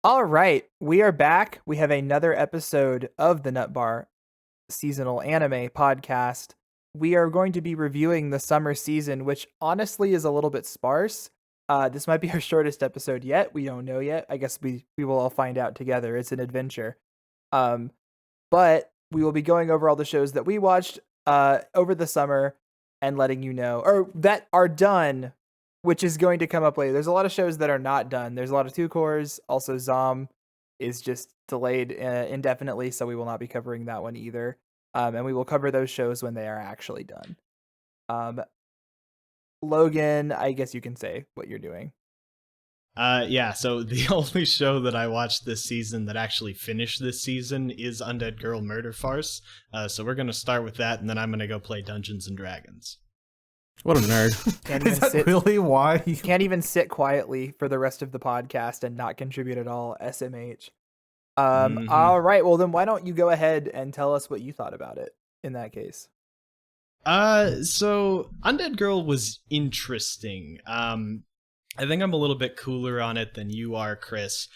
All right, we are back. We have another episode of the Nut Bar seasonal anime podcast. We are going to be reviewing the summer season, which honestly is a little bit sparse. This might be our shortest episode yet. We don't know yet. I guess we will all find out together. It's an adventure. Um, but we will be going over all the shows that we watched over the summer and letting you know, or that are done, which is going to come up later. There's a lot of shows that are not done. There's a lot of two cores. Also, Zom is just delayed indefinitely, so we will not be covering that one either. And we will cover those shows when they are actually done. Logan, I guess you can say what you're doing. Yeah, so the only show that I watched this season that actually finished this season is Undead Girl Murder Farce. So we're going to start with that, and then I'm going to go play Dungeons & Dragons. What a nerd. Is that really why? You can't even sit quietly for the rest of the podcast and not contribute at all, SMH. All right, well then why don't you go ahead and tell us what you thought about it in that case? So Undead Girl was interesting. I think I'm a little bit cooler on it than you are, Chris,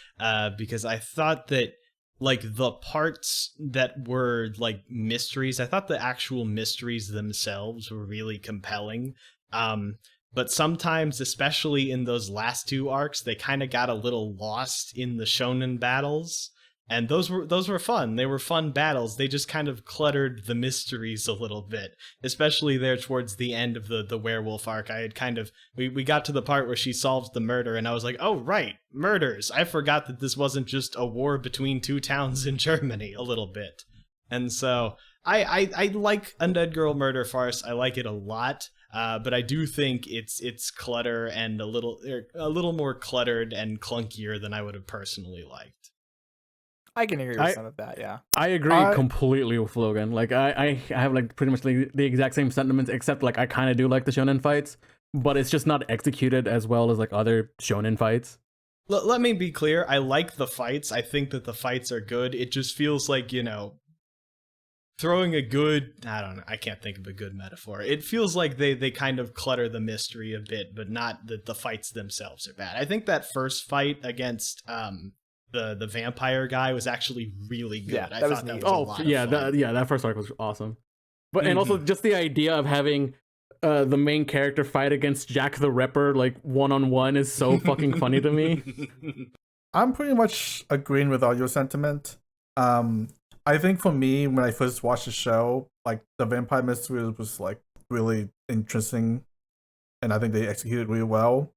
because I thought that, like, the parts that were, like, mysteries, I thought the actual mysteries themselves were really compelling. But sometimes, especially in those last two arcs, they kind of got a little lost in the shonen battles. And those were fun. They were fun battles. They just kind of cluttered the mysteries a little bit, especially there towards the end of the werewolf arc. I had kind of we got to the part where she solves the murder, and I was like, oh right, murders. I forgot that this wasn't just a war between two towns in Germany a little bit. And so I like Undead Girl Murder Farce. I like it a lot. But I do think it's clutter and a little more cluttered and clunkier than I would have personally liked. I can agree with some of that, yeah. I agree completely with Logan. Like, I have, like, pretty much the exact same sentiments, except, like, I kind of do like the shonen fights, but it's just not executed as well as, like, other shonen fights. Let me be clear. I like the fights. I think that the fights are good. It just feels like, throwing a good... I don't know. I can't think of a good metaphor. It feels like they kind of clutter the mystery a bit, but not that the fights themselves are bad. I think that first fight against... The vampire guy was actually really good. Yeah, I thought that was a lot of fun. That first arc was awesome. But and also just the idea of having the main character fight against Jack the Ripper, like, one-on-one is so fucking funny to me. I'm pretty much agreeing with all your sentiment. I think for me, when I first watched the show, like, the vampire mystery was, like, really interesting, and I think they executed really well.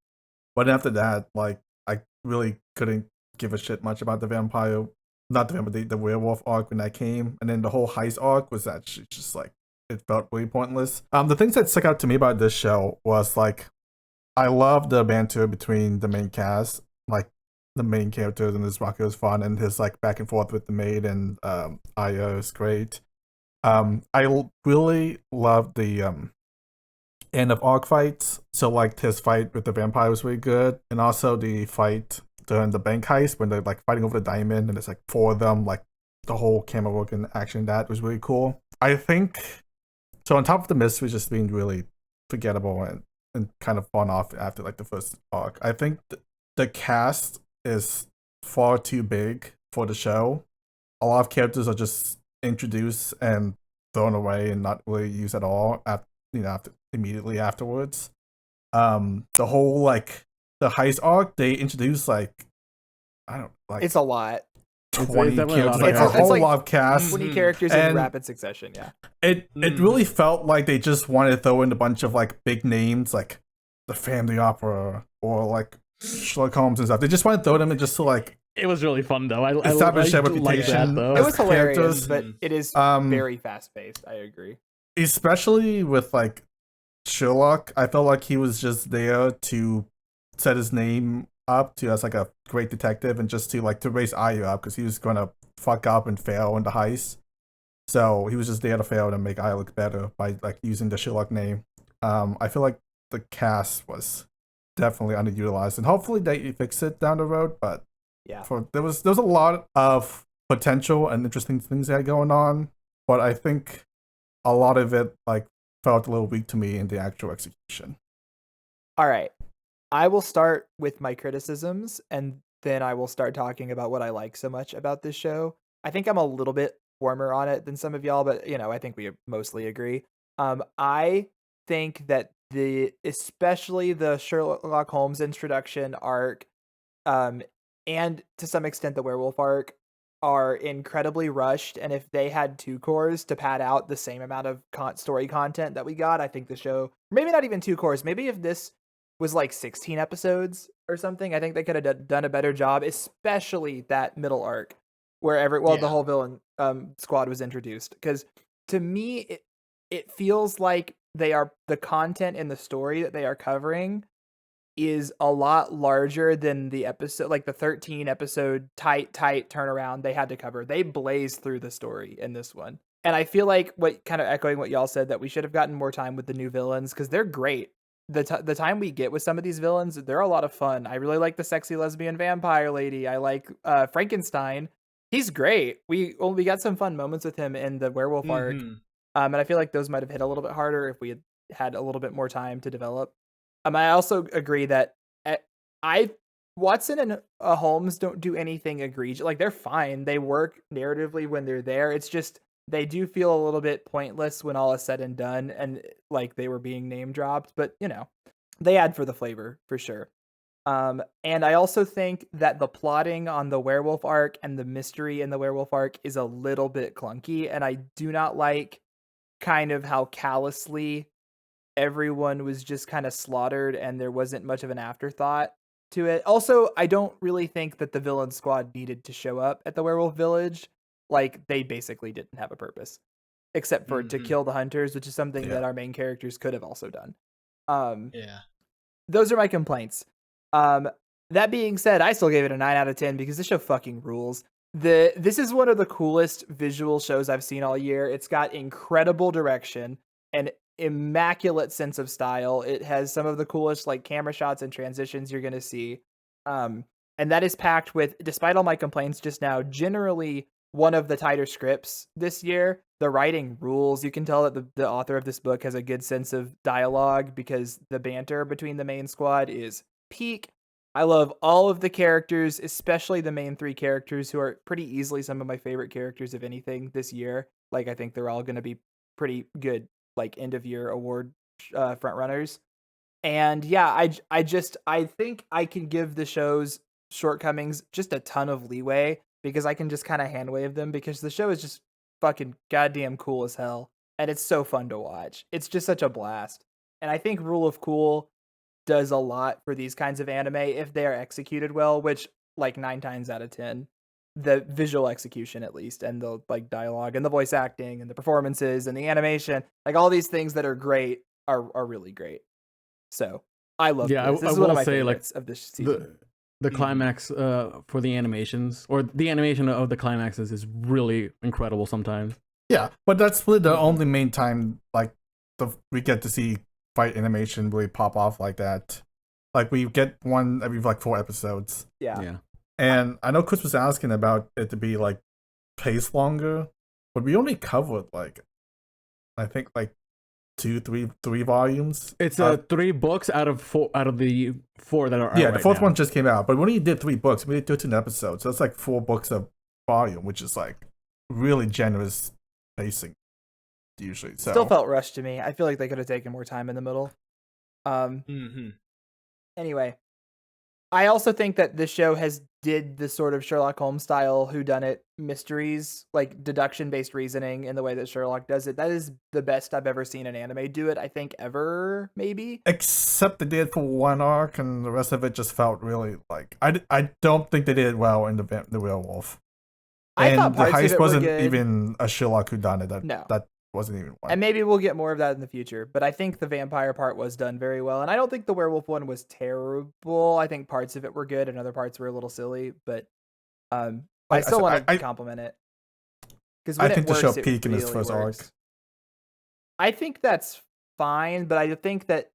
But after that, like, I really couldn't give a shit much about the werewolf arc when that came, and then the whole heist arc was actually just, like, it felt really pointless. The things that stuck out to me about this show was, like, I love the banter between the main cast, like, the main characters, and this Rocket was fun, and his, like, back and forth with the maid and Aya is great. I really love the end of arc fights, so, like, his fight with the vampire was really good, and also the fight during the bank heist when they're, like, fighting over the diamond and it's, like, four of them, like, the whole camera work and action, that was really cool. I think so. On top of the mystery just being really forgettable and kind of fun off after, like, the first arc, I think the cast is far too big for the show. A lot of characters are just introduced and thrown away and not really used at all immediately afterwards. The whole, like, the heist arc, they introduced, like, I don't like, it's a lot. 20 It's characters, like, a whole lot of cast. 20 characters in rapid succession, yeah. It really felt like they just wanted to throw in a bunch of, like, big names, like the Family Opera or, like, Sherlock Holmes and stuff. They just wanted to throw them in just to, like, It was really fun, though. I establish their like reputation. that, though. It was hilarious, characters. but it is very fast-paced, I agree. Especially with, like, Sherlock, I felt like he was just there to set his name up to as, like, a great detective and just to, like, to raise Aya up because he was going to fuck up and fail in the heist. So he was just there to fail and make Aya look better by, like, using the Sherlock name. I feel like the cast was definitely underutilized, and hopefully they fix it down the road. But yeah, there was a lot of potential and interesting things that going on, but I think a lot of it, like, felt a little weak to me in the actual execution. All right. I will start with my criticisms, and then I will start talking about what I like so much about this show. I think I'm a little bit warmer on it than some of y'all, but I think we mostly agree. I think that especially the Sherlock Holmes introduction arc, and to some extent the werewolf arc, are incredibly rushed. And if they had 2 cores to pad out the same amount of story content that we got, I think the show, maybe not even 2 cores, maybe if this was like 16 episodes or something, I think they could have done a better job, especially that middle arc where the whole villain squad was introduced. Because to me, it feels like the content in the story that they are covering is a lot larger than the episode, like the 13 episode tight turnaround they had to cover. They blazed through the story in this one. And I feel like, what kind of echoing what y'all said, that we should have gotten more time with the new villains, because they're great. The time we get with some of these villains, they're a lot of fun. I really like the sexy lesbian vampire lady. I like Frankenstein. He's great. We got some fun moments with him in the werewolf arc. And I feel like those might have hit a little bit harder if we had a little bit more time to develop. I also agree that Watson and Holmes don't do anything egregious. Like, they're fine. They work narratively when they're there. It's just they do feel a little bit pointless when all is said and done, and like they were being name dropped. But they add for the flavor for sure. And I also think that the plotting on the werewolf arc and the mystery in the werewolf arc is a little bit clunky, and I do not like kind of how callously everyone was just kind of slaughtered and there wasn't much of an afterthought to it. Also, I don't really think that the villain squad needed to show up at the werewolf village. Like, they basically didn't have a purpose except for to kill the hunters, which is something that our main characters could have also done. Those are my complaints. That being said, I still gave it a 9 out of 10 because this show fucking rules. This is one of the coolest visual shows I've seen all year. It's got incredible direction and immaculate sense of style. It has some of the coolest like camera shots and transitions you're going to see. And that is packed with, despite all my complaints just now, generally one of the tighter scripts this year. The writing rules. You can tell that the author of this book has a good sense of dialogue because the banter between the main squad is peak. I love all of the characters, especially the main 3 characters, who are pretty easily some of my favorite characters of anything this year. Like, I think they're all going to be pretty good, like, end of year award front runners. And yeah, I think I can give the show's shortcomings just a ton of leeway because I can just kind of hand wave them because the show is just fucking goddamn cool as hell. And it's so fun to watch. It's just such a blast. And I think Rule of Cool does a lot for these kinds of anime if they are executed well, which, like, 9 times out of 10, the visual execution at least, and the like dialogue and the voice acting and the performances and the animation, like all these things that are great are really great. So I love this. This is one of my favorites of this season. The climax for the animations, or the animation of the climaxes, is really incredible sometimes. Yeah, but that's really the only main time like we get to see fight animation really pop off like that. Like, we get one every like 4 episodes. Yeah. And I know Chris was asking about it to be like paced longer, but we only covered like, I think like 3 volumes. It's 3 books out of the 4 that are out. Yeah, the 4th one just came out, but we only did 3 books. We did 13 episodes, so that's like 4 books a volume, which is like really generous pacing usually. So still felt rushed to me. I feel like they could have taken more time in the middle. Anyway, I also think that this show did the sort of Sherlock Holmes style whodunit mysteries, like deduction-based reasoning in the way that Sherlock does it. That is the best I've ever seen an anime do it, I think, ever, maybe. Except they did for 1 arc, and the rest of it just felt really like... I don't think they did it well in the Werewolf. I thought the parts of heist it wasn't were good. even a Sherlock whodunit. No. That wasn't even one. And maybe we'll get more of that in the future, but I think the vampire part was done very well, and I don't think the werewolf one was terrible. I think parts of it were good and other parts were a little silly, but I still want to compliment it. Because I think the show peaked in its first arc. I think that's fine, but I think that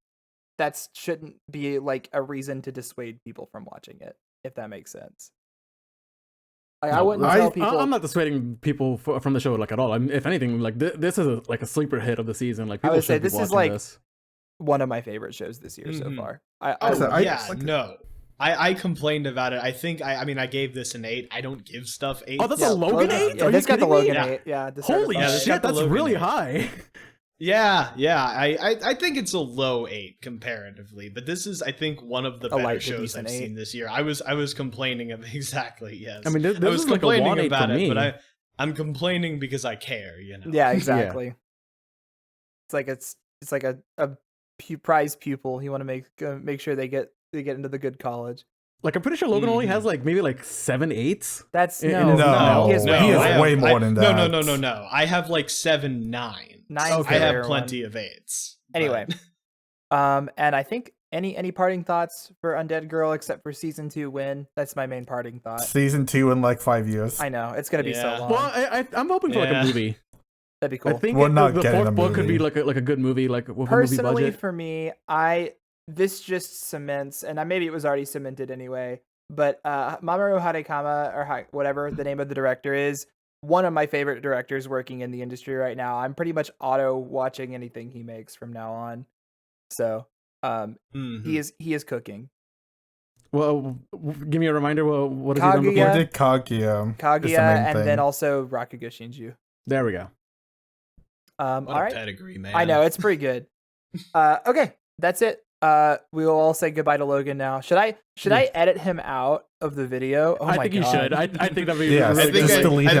shouldn't be like a reason to dissuade people from watching it, if that makes sense. Like, I wouldn't tell people. I'm not dissuading people from the show like at all. I mean, if anything, like this is like a sleeper hit of the season. Like, people I would say should be this is watching like this. one of my favorite shows this year so far. No. I complained about it. I think I mean I gave this an 8. I don't give stuff 8. Oh, that's a Logan 8? Yeah, Are this you got the kidding me? Logan Yeah. 8. Yeah. The Holy Yeah, this certified. got shit, the that's Logan really 8. high. Yeah. I think it's a low 8 comparatively, but this is I think one of the A better light to shows decent I've 8. seen this year. I was complaining of exactly, yes. I mean, this I was is like a complaining 1 8 about for it, me. but I'm complaining because I care, you know. Yeah, exactly. It's like a prize pupil. You want to make sure they get into the good college. Like, I'm pretty sure Logan only has like maybe like 7 8s. That's In no, his No, he has he way is more. I have- way more than No, that. no. I have like 7 9. Nine's I the have rare plenty one. of 8s. Anyway, and I think any parting thoughts for Undead Girl except for season 2 win? That's my main parting thought. Season 2 in like 5 years. I know it's gonna be so Yeah. long. Well, I'm hoping for like Yeah. a movie. That'd be cool. I think We're not the getting a fourth book could be movie. like a good movie, like with a movie Personally, budget. for me, this just cements, and maybe it was already cemented anyway. But Mamoru Harekama, or whatever the name of the director is, one of my favorite directors working in the industry right now. I'm pretty much auto watching anything he makes from now on. So he is cooking. Well, give me a reminder. What has he done Kaguya. before? He did Kaguya. Kaguya, is the main and thing. then also Rakugo Shinju. There we go. All What a right. pedigree, man. I know, it's pretty good. Okay, that's it. We will all say goodbye to Logan now. Should I edit him out of the video? Oh I my think you God. should. I think that'd be Yes. really I think Just good. delete him from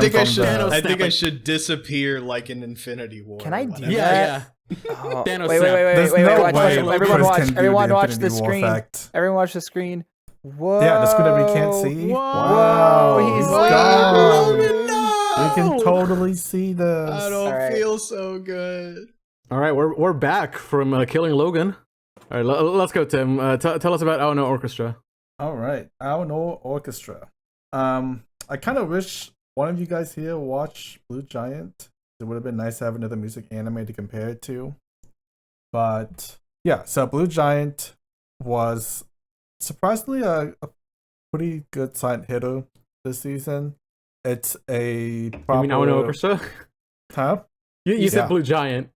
the- I think I should disappear like an Infinity War. Can I or do whatever. Yeah. Oh, Thanos wait, snap. There's wait, no watch, way everyone Chris watch, can do everyone the watch the Infinity War screen. effect. Everyone watch the screen. Whoa. Yeah, the screen that we can't see. Whoa. Wow, He's gone. leaving. We can totally see this. I don't Alright. feel so good. All right, we're back from killing Logan. All right, let's go, Tim. Tell us about Ao Orchestra. All right, Ao no Orchestra. I kind of wish one of you guys here watched Blue Giant. It would have been nice to have another music anime to compare it to. But yeah, so Blue Giant was surprisingly a pretty good silent hitter this season. It's a proper... You mean Ao no Orchestra? Huh? You said Yeah. Blue Giant.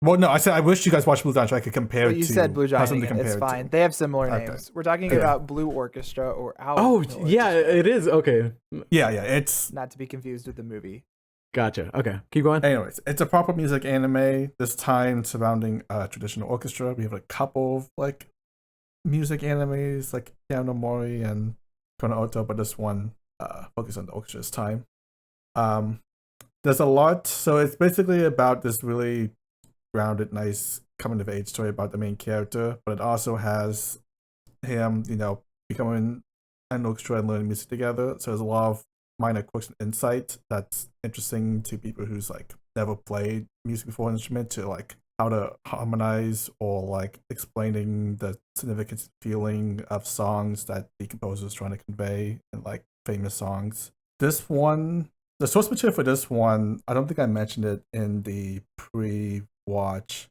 Well, no, I said I wish you guys watched Blue Giant so I could compare Well, it you to... said Blue have Giant. something to Again. It's compare it fine. to. They have similar Okay. names. We're talking Yeah. about Blue Orchestra or Ao. Oh, no yeah, Orchestra. it is. Okay. Yeah, it's... Not to be confused with the movie. Gotcha. Okay, keep going. Anyways, it's a proper music anime, this time surrounding traditional orchestra. We have a couple of like music animes like Piano Mori and Kono Oto, but this one focus on the orchestra this time. There's a lot, so it's basically about this really grounded, nice coming of age story about the main character, but it also has him, becoming an orchestra and learning music together. So there's a lot of minor quirks and insight that's interesting to people who's like never played music before, an instrument, to like how to harmonize or like explaining the significance and feeling of songs that the composer is trying to convey and like famous songs. This one, the source material for this one, I don't think I mentioned it in the pre-watch,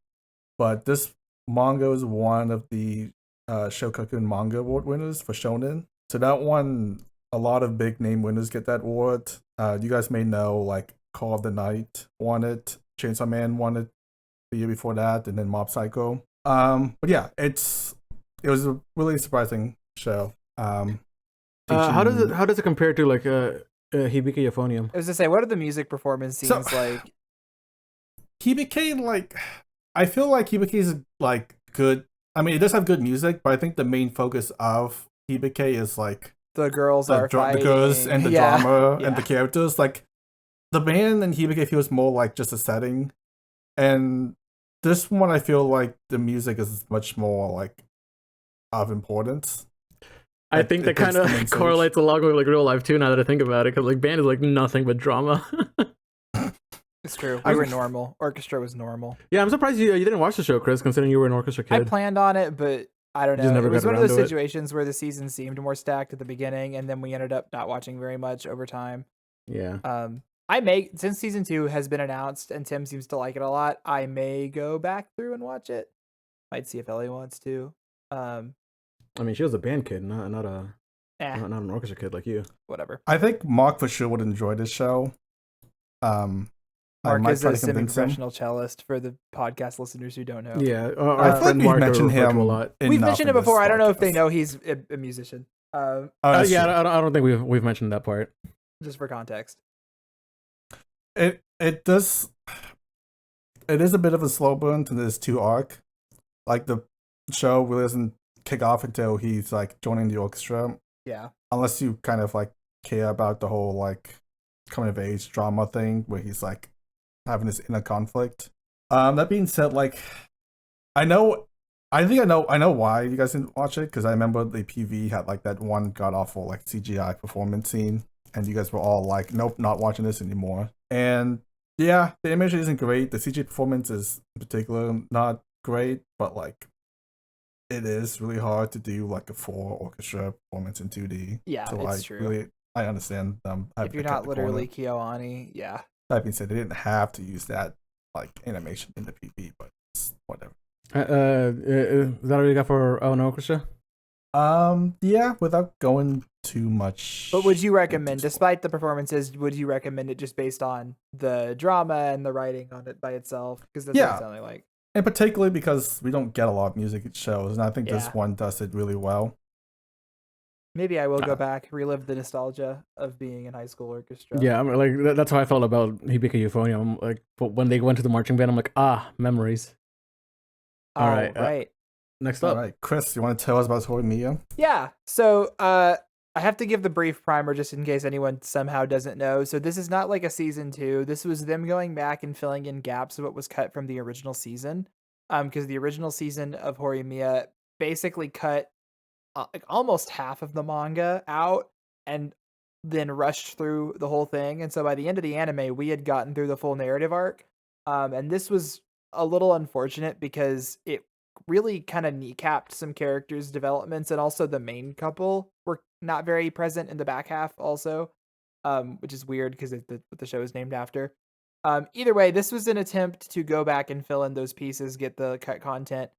but this manga is one of the Shogakukan Manga Award winners for Shonen. So that one, a lot of big name winners get that award. You guys may know like Call of the Night won it, Chainsaw Man won it the year before that, and then Mob Psycho. But yeah, it was a really surprising show. How does it compare to like Hibiki Euphonium? I was to say, what are the music performance scenes like? Hibiki, like, I feel like Hibiki is like good. I mean, it does have good music, but I think the main focus of Hibiki is like The girls are the fighting. girls and the Yeah, drama yeah. and the characters. Like the band and Hibiki feels more like just a setting, and this one I feel like the music is much more like of importance. I think that it takes kind the of main stage. correlates a lot with like real life too. Now that I think about it, because like band is like nothing but drama. It's true. We were normal. Orchestra was normal. Yeah, I'm surprised you didn't watch the show, Chris, considering you were an orchestra I kid. planned on it, but I don't Just know. never It was got one of around those to it. situations where the season seemed more stacked at the beginning, and then we ended up not watching very much over time. Yeah. Since season 2 has been announced and Tim seems to like it a lot, I may go back through and watch it. Might see if Ellie wants to. I mean, she was a band kid, not Eh, not an orchestra kid like you. whatever. I think Mark for sure would enjoy this show. Mark might is try a to convince him. semi-professional cellist for the podcast listeners who don't know. Yeah, I our feel friend like we've Mark mentioned referred to him a lot. We've enough mentioned it in this before. I don't know if they podcast. know he's a musician. Oh, that's Yeah, true. I don't think we've mentioned that part. Just for context. It does. It is a bit of a slow burn to this 2 arc. Like the show really doesn't kick off until he's like joining the orchestra. Yeah. Unless you kind of like care about the whole like coming of age drama thing where he's like having this inner conflict. That being said, like I think I know why you guys didn't watch it, because I remember the PV had like that one god awful like CGI performance scene, and you guys were all like, nope, not watching this anymore. And yeah, the image isn't great. The CG performance is in particular not great, but like it is really hard to do like a full orchestra performance in 2D. Yeah, So it's true. I understand them. If you're not literally Kyoani, yeah. That being said, they didn't have to use that like animation in the PV, but it's whatever. Is that all you got for an orchestra? Yeah, without going too much. But would you recommend, despite the performances, would you recommend it just based on the drama and the writing on it by itself? Because that's what it sounded like. And particularly because we don't get a lot of music it shows, and I think this Yeah. one does it really well. Maybe I will go back, relive the nostalgia of being in high school orchestra. Yeah, I mean, like that's how I felt about Hibika Euphonium. I'm like, but when they went to the marching band, I'm like, memories. All right, right. Next All up, right, Chris, you want to tell us about Horimiya? Yeah. So, I have to give the brief primer just in case anyone somehow doesn't know. So this is not like a season 2. This was them going back and filling in gaps of what was cut from the original season. Because the original season of Horimiya basically cut like almost half of the manga out and then rushed through the whole thing. And so by the end of the anime, we had gotten through the full narrative arc. And this was a little unfortunate because it really kind of kneecapped some characters' developments, and also the main couple were not very present in the back half also, which is weird because the show is named after. Either way, this was an attempt to go back and fill in those pieces, get the cut content.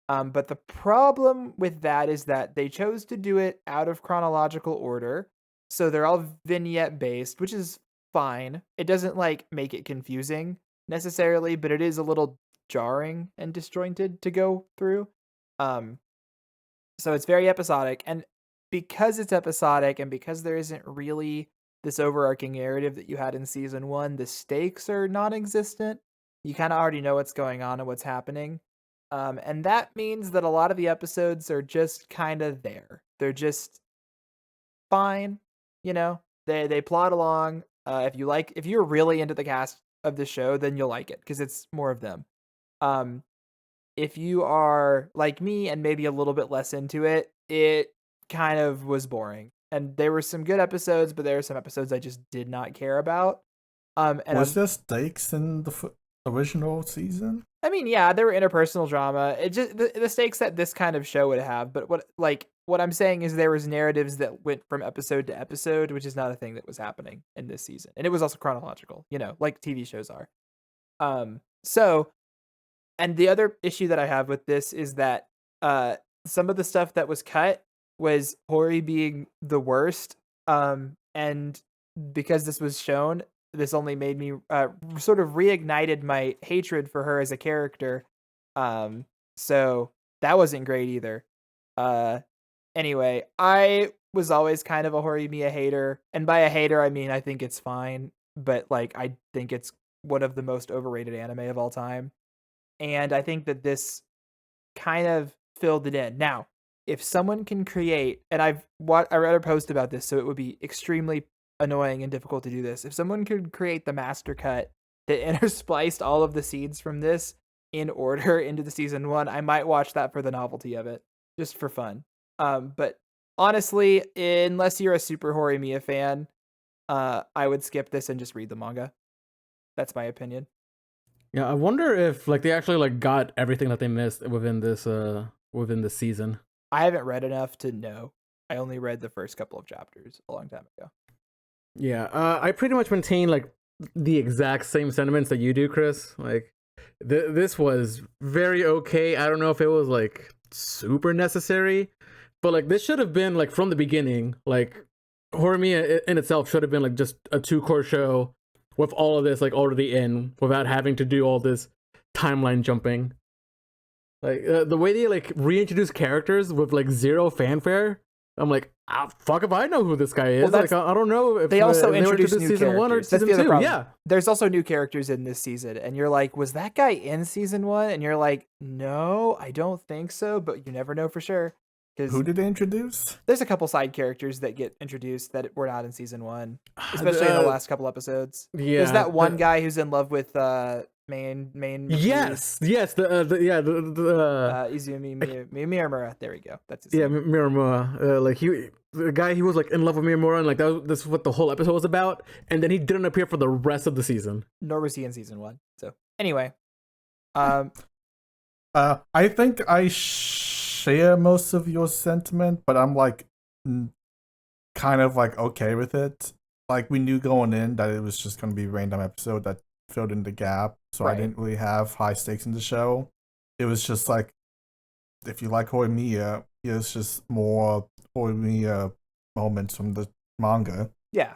But the problem with that is that they chose to do it out of chronological order. So they're all vignette based, which is fine. It doesn't like make it confusing necessarily, but it is a little jarring and disjointed to go through. So it's very episodic, and because it's episodic and because there isn't really this overarching narrative that you had in season 1, the stakes are non-existent. You kind of already know what's going on and what's happening. And that means that a lot of the episodes are just kind of there. They're just fine, you know. They plod along. If you're really into the cast of the show, then you'll like it because it's more of them. If you are like me and maybe a little bit less into it, it kind of was boring. And there were some good episodes, but there were some episodes I just did not care about. And was there stakes in the original season? I mean, yeah, there were interpersonal drama. It just the stakes that this kind of show would have. But what I'm saying is there was narratives that went from episode to episode, which is not a thing that was happening in this season. And it was also chronological, you know, like TV shows are. And the other issue that I have with this is that some of the stuff that was cut was Hori being the worst. And because this was shown, this only made me sort of reignited my hatred for her as a character. So that wasn't great either. Anyway, I was always kind of a Horimiya hater. And by a hater, I mean I think it's fine. But like I think it's one of the most overrated anime of all time. And I think that this kind of filled it in. Now, if someone can create, and I read a post about this, so it would be extremely annoying and difficult to do this. If someone could create the master cut that interspliced all of the scenes from this in order into the season 1, I might watch that for the novelty of it, just for fun. But honestly, unless you're a super Horimiya fan, I would skip this and just read the manga. That's my opinion. Yeah, I wonder if like they actually like got everything that they missed within this season. I haven't read enough to know. I only read the first couple of chapters a long time ago. Yeah, I pretty much maintain like the exact same sentiments that you do, Chris. Like this was very okay. I don't know if it was like super necessary, but like this should have been like from the beginning. Like Horimiya in itself should have been like just a 2-core show with all of this like already in, without having to do all this timeline jumping. Like the way they like reintroduce characters with like zero fanfare, I'm like, fuck if I know who this guy is. Well, like I don't know if they also if introduced were new season characters. 1 or That's season the other 2. problem. Yeah, There's also new characters in this season, and you're like, was that guy in season 1? And you're like, no, I don't think so, but you never know for sure. Who did they introduce? There's a couple side characters that get introduced that were not in season 1, especially in the last couple episodes. Yeah, there's that one guy who's in love with main Yes, the Izumi Miyamura. There we go. That's his yeah, name. Miramura. Like the guy, he was like in love with Miramura, and like this is what the whole episode was about. And then he didn't appear for the rest of the season. Nor was he in season 1. So anyway, I think I share most of your sentiment, but I'm like kind of like okay with it. Like we knew going in that it was just going to be a random episode that filled in the gap, so Right. I didn't really have high stakes in the show. It was just like, if you like Horimiya, here's just more Horimiya moments from the manga, yeah,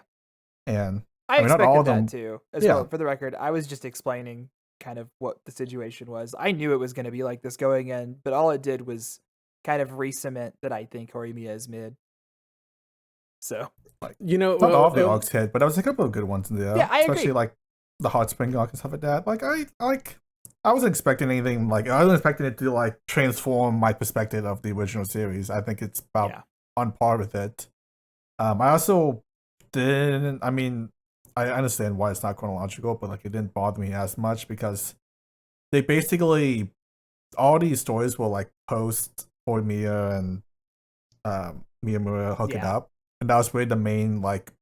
and I mean, not expected all of that them. too. As Yeah. well, for the record, I was just explaining kind of what the situation was. I knew it was going to be like this going in, but all it did was kind of re-cement that I think Horimiya is mid. So You know, not all of the arcs hit, but there was a couple of good ones in there. Yeah, I especially agree. like the hot spring arc and stuff like that. Like I wasn't expecting anything like I wasn't expecting it to like transform my perspective of the original series. I think it's about yeah, on par with it. I also didn't. I mean, I understand why it's not chronological, but like it didn't bother me as much because they basically all these stories were like post Horimiya and Miyamura hooking Yeah. up, and that was really the main like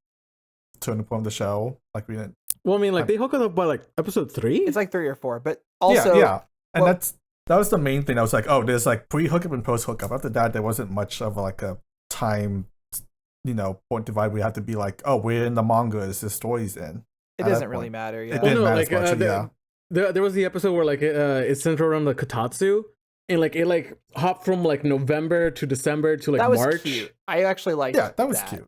turning point of the show. Like we didn't. well, I mean, like they hook up by like episode 3. it's like 3 or 4, but also yeah, and well- that was the main thing. I was like, oh, there's like pre hookup and post hookup. After that, there wasn't much of like a time, point divide. We have to be like, oh, we're in the manga. Is the story's in? it At that doesn't really point. matter. Yeah, It didn't matter as like much, yeah. there was the episode where like it's centered around the Kotatsu, and like it like hopped from like November to December to like that was March. cute. I actually liked. Yeah, that was cute.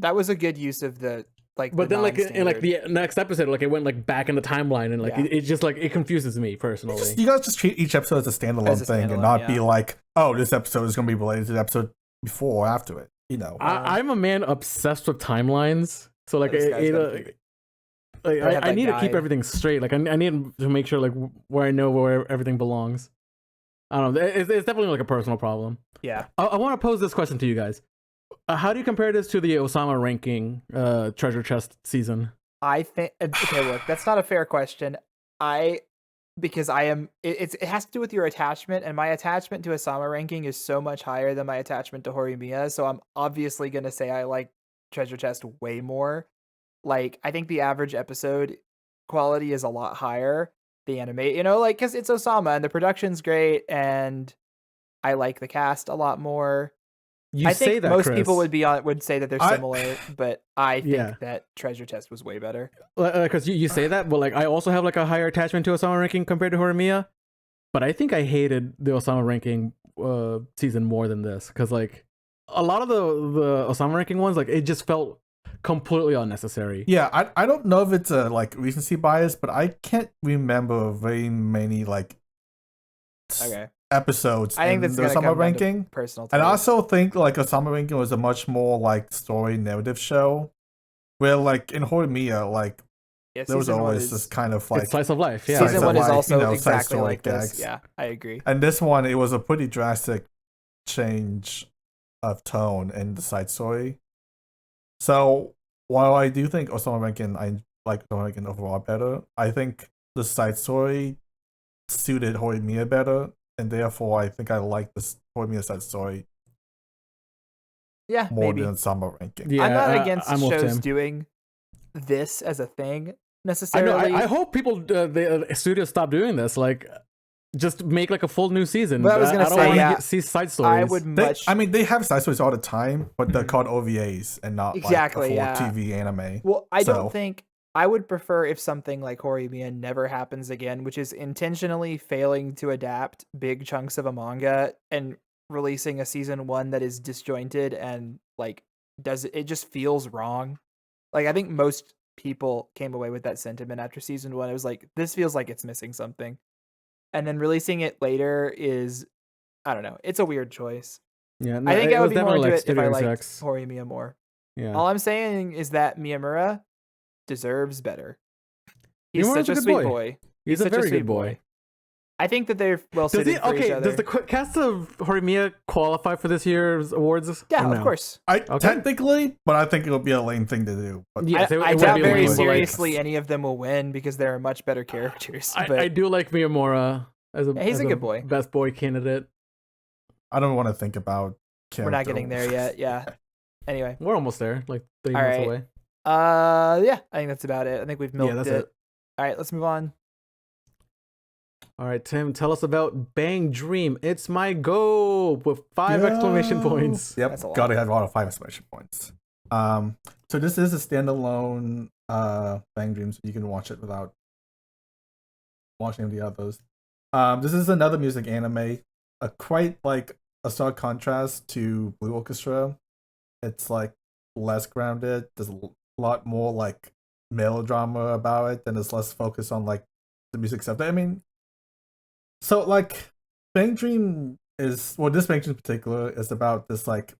That was a good use of the like. But the then like in like non-standard. the next episode, like it went like back in the timeline, and like Yeah. it just like it confuses me personally. You guys just treat each episode as a standalone As a thing standalone, and not yeah. be like, oh, this episode is going to be related to the episode before or after it. I'm a man obsessed with timelines, so like This guy's gotta keep it. like Gotta have I that need to keep guide. everything straight. Like I need to make sure like where I know where everything belongs. I don't know. It's definitely like a personal problem. Yeah, I want to pose this question to you guys. How do you compare this to the Osama ranking treasure chest season? I think. Okay, look, that's not a fair question. Because I am. It has to do with your attachment, and my attachment to Asama ranking is so much higher than my attachment to Horimiya. So I'm obviously gonna say I like Treasure Chest way more. Like I think the average episode quality is a lot higher. The anime, like because it's Osama and the production's great, and I like the cast a lot more. You I say think that most Chris. people would say that they're similar, but I think Yeah. that Treasure Chest was way better. Because you say that, but like I also have like a higher attachment to Osama ranking compared to Horimiya. But I think I hated the Osama ranking season more than this, because like a lot of the Osama ranking ones, like it just felt completely unnecessary. Yeah, I don't know if it's a like recency bias, but I can't remember very many like Okay, episodes I think in that's the gonna come Osama down to ranking. personal. And I taste. also think like Osama ranking was a much more like story narrative show, where like in Horimiya, like Yeah, there was season one always is- this kind of like It's slice of life. Yeah. Slice season of one is life, also side exactly story like this. gags. Yeah, I agree. And this one, it was a pretty drastic change of tone in the side story. So while I do think Osama ranking, I like Osama ranking overall better, I think the side story suited Horimiya better, and therefore I think I like this Horimiya side story Yeah, more maybe. than Osama ranking. Yeah, I'm not against I'm with shows Tim. doing this as a thing I know. necessarily. I hope people, the studios stop doing this. Like, just make like a full new season. But I was gonna don't say, wanna yeah, see side stories. I would They, much. I mean, they have side stories all the time, but they're called OVAs and not Exactly, like a yeah. full TV anime. Well, I So- don't think I would prefer if something like Horimiya never happens again, which is intentionally failing to adapt big chunks of a manga and releasing a season 1 that is disjointed and like it just feels wrong. Like I think most people came away with that sentiment after season 1. It was like, this feels like it's missing something. And then releasing it later is, I don't know. It's a weird choice. Yeah, no, I think I was would be more definitely into like it if I studio liked execs. Horimiya more. Yeah. All I'm saying is that Miyamura deserves better. He's Miyamura's such a good sweet boy. He's a such very sweet good boy. I think that they're well Does suited for each other. does the cast of Horimiya qualify for this year's awards? Yeah, or of no? course. Technically, but I think it'll be a lame thing to do. But Yes, I it would doubt be very lame, but, like, seriously any of them will win because they're much better characters. But I do like Miyamura as a Yeah, he's as a good boy. best boy candidate. I don't want to think about. we're not getting there yet. Yeah. Anyway, We're almost there, like 3 All months right. away. Yeah, I think that's about it. I think we've milked that's it. it. All right, let's move on. All right, Tim, tell us about Bang Dream. It's my go with 5 exclamation points. Yep, That's a lot. gotta have a lot of 5 exclamation points. So this is a standalone Bang Dreams. You can watch it without watching the others. This is another music anime. Quite like a stark contrast to Blue Orchestra. It's like less grounded. There's a lot more like melodrama about it, and it's less focused on like the music stuff. I mean, so like Bang Dream is this Bang Dream in particular is about this like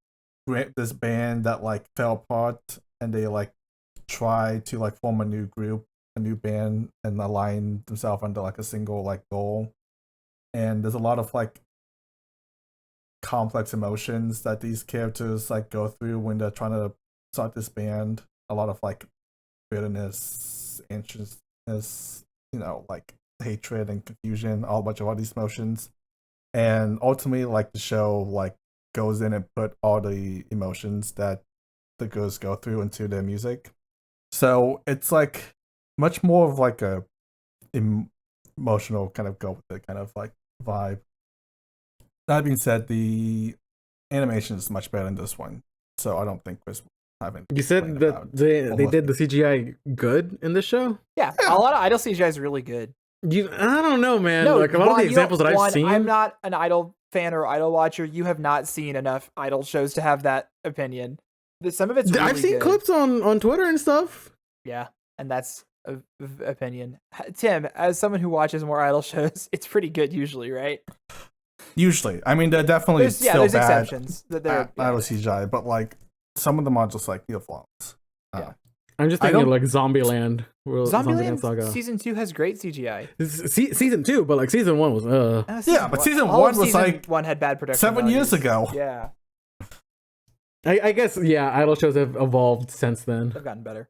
this band that like fell apart, and they like try to like form a new group, a new band, and align themselves under like a single like goal. And there's a lot of like complex emotions that these characters like go through when they're trying to start this band. A lot of like bitterness, anxiousness, like hatred and confusion, a bunch of all these emotions. And ultimately, like the show like goes in and put all the emotions that the girls go through into their music. So it's like much more of like a emotional kind of go with it kind of like vibe. That being said, the animation is much better than this one, so I don't think Chris will have any. You said that they did the CGI good in this show? Yeah, a lot of Idol CGI is really good. I don't know, man. Like a lot of the examples that I've seen. I'm not an Idol fan or Idol watcher. You have not seen enough Idol shows to have that opinion. Some of it's really I've seen good. clips on Twitter and stuff. Yeah, and that's an opinion. Tim, as someone who watches more Idol shows, it's pretty good usually, right? Usually, I mean, they're definitely there's still exceptions bad exceptions that they're Idol CGI, but like some of them are just like flaws. Yeah. I'm just thinking of like Zombieland. Zombieland Saga. season 2 has great CGI. Season 2, but like season 1 was season all 1 of was season like 1 had bad production 7 years values. ago. Yeah, I guess Idol shows have evolved since then. they've gotten better.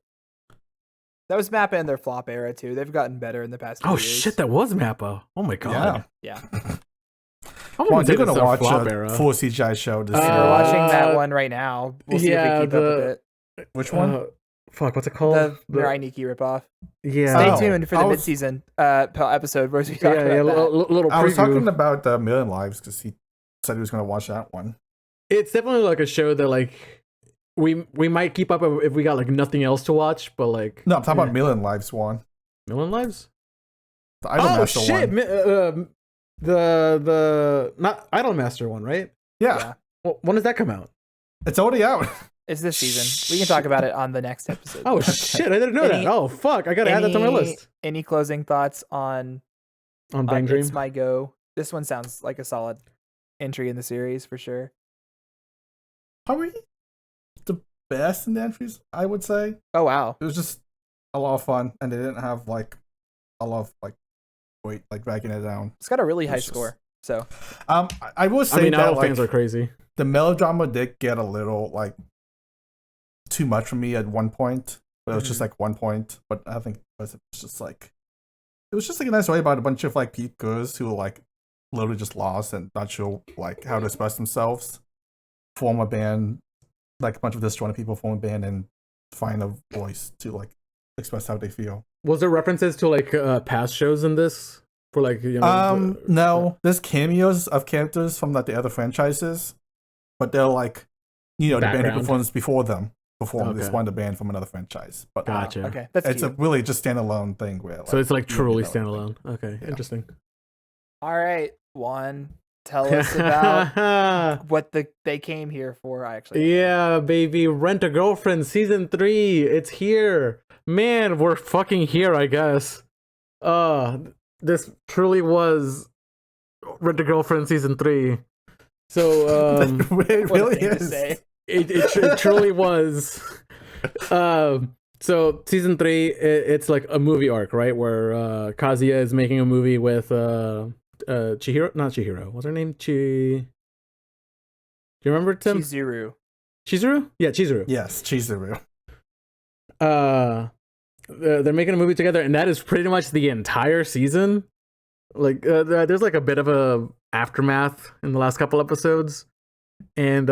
That was Mappa in their flop era too. They've gotten better in the past few Oh years. shit, that was Mappa. Oh my god. Yeah. Well, they're gonna watch flop a era. full CGI show. This We're year. watching that one right now. We'll see if we keep up with it. Which one? Fuck, what's it called? The Mirai Nikki ripoff. Yeah. Stay tuned for the mid-season episode where we talk about that. Little preview. I was talking about the Million Lives because he said he was going to watch that one. It's definitely like a show that like we might keep up if we got like nothing else to watch, but like No, I'm talking about Million Lives one. Million Lives? The Idolmaster shit! one. The not Idolmaster one, right? Yeah. Well, when does that come out? It's already out. It's this season. We can talk about it on the next episode. Oh shit! I didn't know that. Oh fuck! I gotta add that to my list. Any closing thoughts on Bang Dream? It's My Go? This one sounds like a solid entry in the series for sure. Probably the best in the entries, I would say. Oh wow! It was just a lot of fun, and they didn't have like a lot of like weight, like dragging it down. It's got a really high score. So, I will say that Idol like, fans are crazy. The melodrama did get a little like too much for me at one point, but it was just like 1 point. But I think it was just like a nice way about a bunch of like peak girls who were like literally just lost and not sure like how to express themselves, form a band, like a bunch of disjointed people form a band and find a voice to like express how they feel. Was there references to like past shows in this? For like no, there's cameos of characters from like the other franchises, but they're like the band who performs before them this one the band from another franchise. But gotcha. Okay, that's it's cute. a really just standalone thing where like, so it's like truly standalone. Okay, interesting. All right, Juan, tell us about what they came here for. Yeah, baby, Rent a Girlfriend season 3. It's here. Man, we're fucking here, I guess. This truly was Rent a Girlfriend season 3. So It really is. it truly was. So season 3, it's like a movie arc, right? Where Kazuya is making a movie with Chihiro, not Chihiro. What's her name? Do you remember, Tim? Chizuru. Chizuru? Yeah, Chizuru. Yes, Chizuru. They're making a movie together, and that is pretty much the entire season. Like, there's like a bit of a aftermath in the last couple episodes, and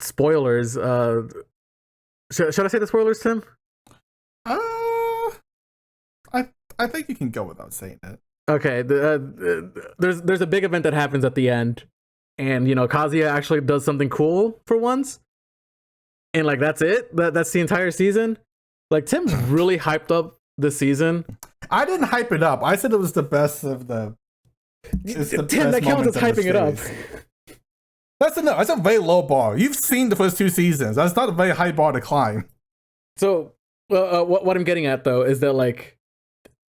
spoilers. Should I say the spoilers, Tim? I think you can go without saying it. Okay. There's a big event that happens at the end, and Kazuya actually does something cool for once, and like that's it. That's the entire season. Like Tim's really hyped up this season. I didn't hype it up. I said it was the best of the. Tim, that counts as hyping it up. That's a very low bar. You've seen the first 2 seasons. That's not a very high bar to climb. So, what I'm getting at though is that like,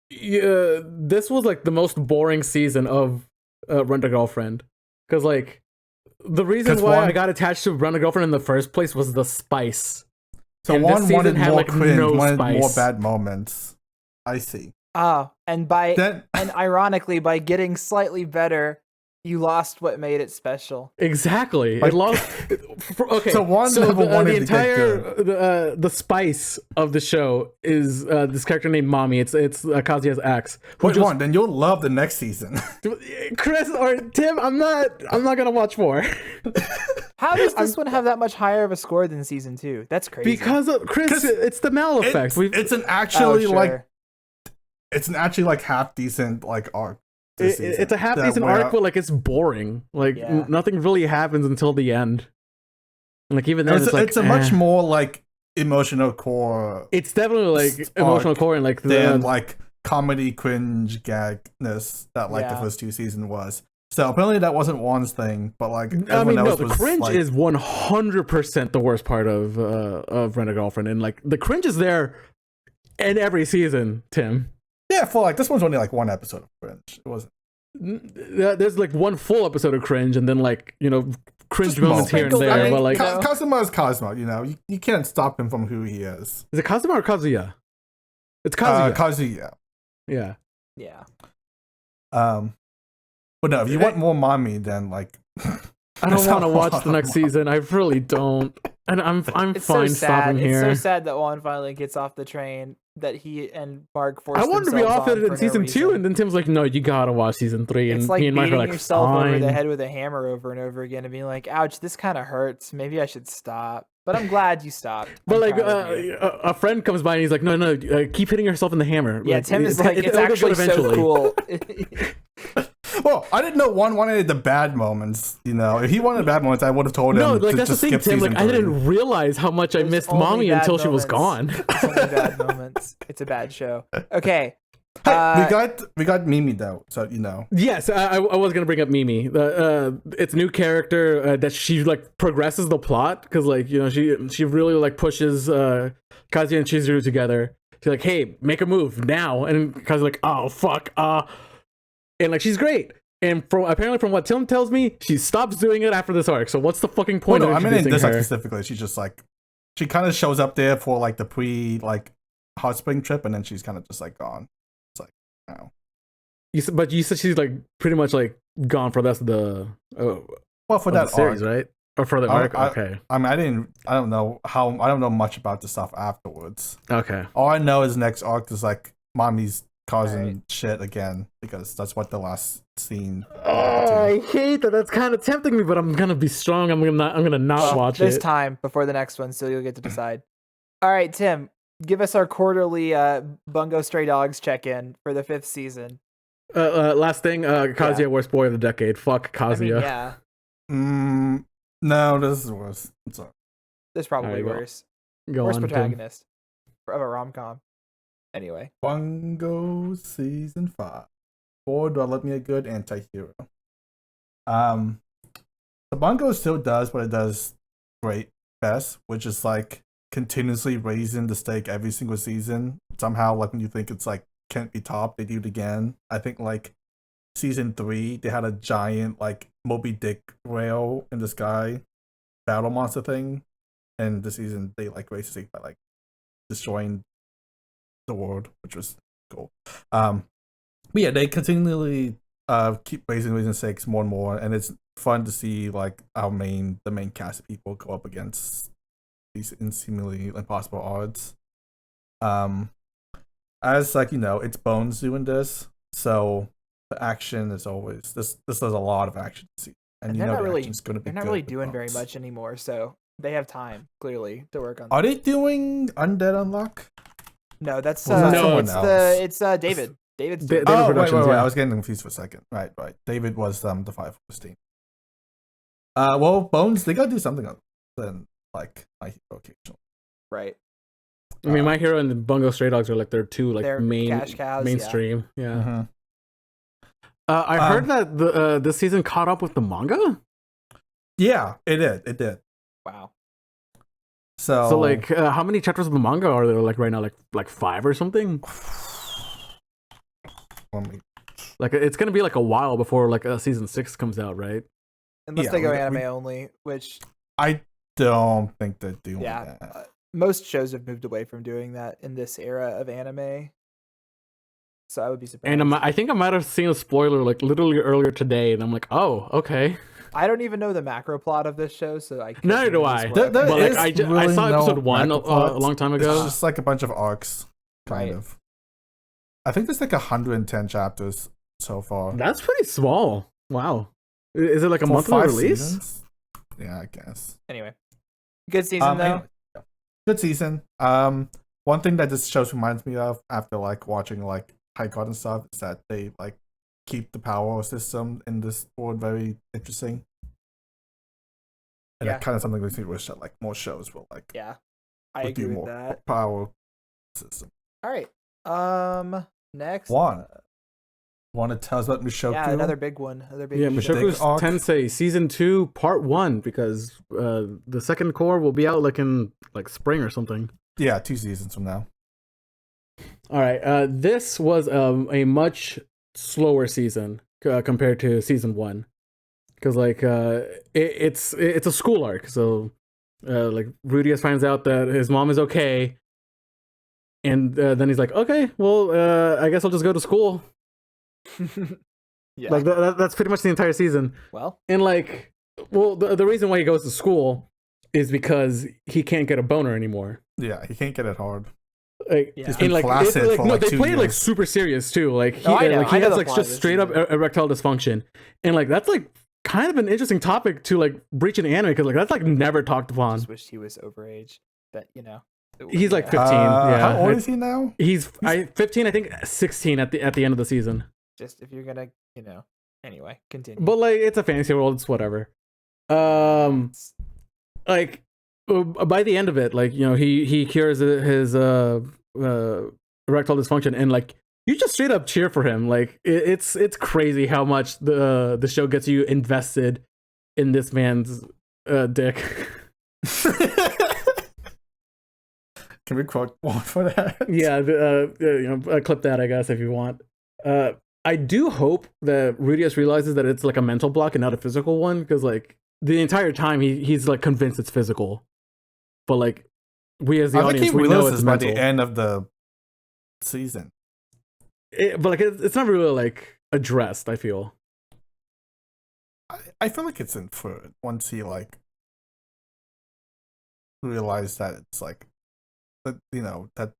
this was like the most boring season of Rent a Girlfriend, because like the reason why I got attached to Rent a Girlfriend in the first place was the spice. So and one wanted more like cringe, no wanted spice. more bad moments. I see. And ironically, by getting slightly better, you lost what made it special. Exactly. Like, it lost. Okay. So one so never wanted the to get entire good. the spice of the show is this character named Mommy. It's Kazuya's ex. Which one? Then you'll love the next season. Chris or Tim, I'm not gonna watch more. How does this one have that much higher of a score than season 2? That's crazy. Because of Chris, it's the Mal effect. It's an actually it's an actually like half decent like arc. It's a half decent arc, but like it's boring. Like nothing really happens until the end. Like even then, it's a much more like emotional core. It's definitely like emotional core and like than like comedy cringe gagness that like the first 2 seasons was. So apparently that wasn't Juan's thing, but like the cringe is 100% the worst part of Rent a Girlfriend, and like the cringe is there in every season, Tim. Yeah, for like this one's only like 1 episode of cringe. It wasn't. There's like 1 full episode of cringe, and then like cringe just moments here and there. I mean, but like Kazuma is Kazuma. You can't stop him from who he is. Is it Kazuma or Kazuya? It's Kazuya. Kazuya. Yeah. Yeah. But no, if you want more mommy, then like I don't want to watch the next season. I really don't. And I'm fine stopping here. It's so sad that Juan finally gets off the train that he and Mark forced. I wanted to be off it in season 2, and then Tim's like, "No, you gotta watch season 3." And it's like me and Mike beating are like, yourself fine. over the head with a hammer over and over again, and being like, "Ouch, this kind of hurts. Maybe I should stop." But I'm glad you stopped. But like, a friend comes by and he's like, "No, keep hitting yourself in the hammer." Yeah, like, Tim is like, "It's actually so cool." Well, I didn't know Juan wanted the bad moments. If he wanted bad moments, I would have told him. No, like to that's the just thing, skip Tim. Like, season I 3. didn't realize how much I missed Mommy until she was gone. It's only bad moments. It's a bad show. Okay. Hey, we got Mimi though, so Yes, I was gonna bring up Mimi. It's a new character that she like progresses the plot because like she really like pushes Kazuya and Chizuru together. She's like, "Hey, make a move now," and Kazuya's like, "Oh fuck," and like she's great. And apparently from what Tim tells me, she stops doing it after this arc. So what's the fucking point of introducing in this her? arc specifically, she just like she kind of shows up there for like the pre like hot spring trip, and then she's kind of just like gone. It's like, wow. But you said she's like pretty much like gone for the rest of the for that series, arc, right? Or for the arc? Okay. I mean, I don't know much about the stuff afterwards. Okay. All I know is next arc is like mommy's causing shit again because that's what the last scene. I hate that. That's kind of tempting me, but I'm gonna be strong. I'm gonna not watch it. There's time before the next one, so you'll get to decide. All right, Tim, give us our quarterly Bungo Stray Dogs check-in for the 5th season. Last thing, Kazuya worst boy of the decade. Fuck Kazuya. I mean, no, this is worse. I'm sorry. There's probably worse. Worst protagonist of a rom-com. Anyway. Bungo season 5. Boy, do I love me a good anti-hero. The Bungo still does what it does great best, which is like continuously raising the stake every single season. Somehow, like when you think it's like can't be topped, they do it again. I think like season 3, they had a giant like Moby Dick whale in the sky battle monster thing, and the season they like raised the stake by like destroying the world, which was cool. But yeah, they continually keep raising stakes more and more, and it's fun to see like the main cast of people go up against these seemingly impossible odds. As like it's Bones doing this, so the action is always this does a lot of action to see, and they're not really they're not really doing very much anymore, so they have time clearly to work on. Are they doing Undead Unlock? No, that's no, it's David. David's doing David wait, Productions, I yeah. was getting confused for a second. Right. David was the 5 team. Well, Bones, they gotta do something other than like My Hero occasionally. right. I mean, My Hero and the Bungou Stray Dogs are like their two like They're main cash cows, mainstream. Yeah. Mm-hmm. I heard that this season caught up with the manga. Yeah, it did. Wow. So like, how many chapters of the manga are there like right now? Like 5 or something. Like it's gonna be like a while before like season 6 comes out, right? Unless they go anime only, which I don't think they're doing yeah, that. Most shows have moved away from doing that in this era of anime. So I would be surprised. And I think I might have seen a spoiler like literally earlier today, and I'm like, oh, okay. I don't even know the macro plot of this show, so I neither do I. There But like, I really saw episode 1 macro a plot. long time ago. It's just like a bunch of arcs, kind of. I think there's like 110 chapters so far. That's pretty small. Wow. Is it like a For monthly 5 release? seasons? Yeah, I guess. Anyway, good season though. Anyway, good season. One thing that this show reminds me of after like watching like High God and stuff is that they like keep the power system in this world very interesting. And that kind of something makes me wish that like more shows will like I agree do with more that. power system. All right. Next. Juan, want to tell us about Mushoku? Yeah, another big one. Yeah, Mushoku's Tensei season 2 part 1 because the second core will be out like in like spring or something. Yeah, 2 seasons from now. All right. This was a much slower season compared to season 1 because like it's a school arc. So like Rudius finds out that his mom is okay, and then he's like, okay, well, I guess I'll just go to school. Yeah. Like that's pretty much the entire season. Well, and like, well, the reason why he goes to school is because he can't get a boner anymore. Yeah, he can't get it hard. Like, yeah. He's been like, flaccid like for no, like they 2 play it like years. super serious too. Like he, I know he has the like plot just of this straight up season. erectile dysfunction, and like that's like kind of an interesting topic to like breach in anime because like that's like never talked I upon. just wished he was overage, but He's like 15. How old is he now? He's 15, I think 16 at the end of the season. Just if you're gonna, anyway, continue. But like it's a fantasy world, it's whatever. Like by the end of it, like he cures his erectile dysfunction, and like you just straight up cheer for him. Like it's crazy how much the show gets you invested in this man's dick. Can we quote one for that? Yeah, clip that, I guess, if you want. I do hope that Rudius realizes that it's like a mental block and not a physical one, because like the entire time he's like convinced it's physical, but like we as the audience we know it's by mental. the end of the season. But like it's not really like addressed. I feel. I feel like it's inferred once he like realized that it's like that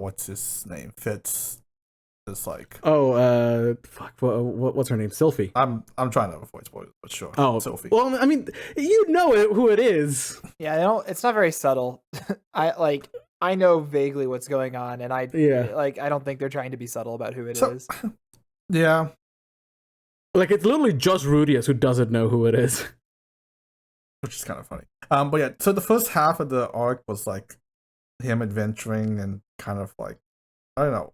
what's his name fits this like fuck what's her name, Sylphie. I'm trying to avoid spoilers, but sure. Sophie. Well, I mean, who it is. Yeah, it's not very subtle. I know vaguely what's going on, and I don't think they're trying to be subtle about who it is. Yeah, like it's literally just Rudius who doesn't know who it is, which is kind of funny. But yeah, so the first half of the arc was like him adventuring and kind of like I don't know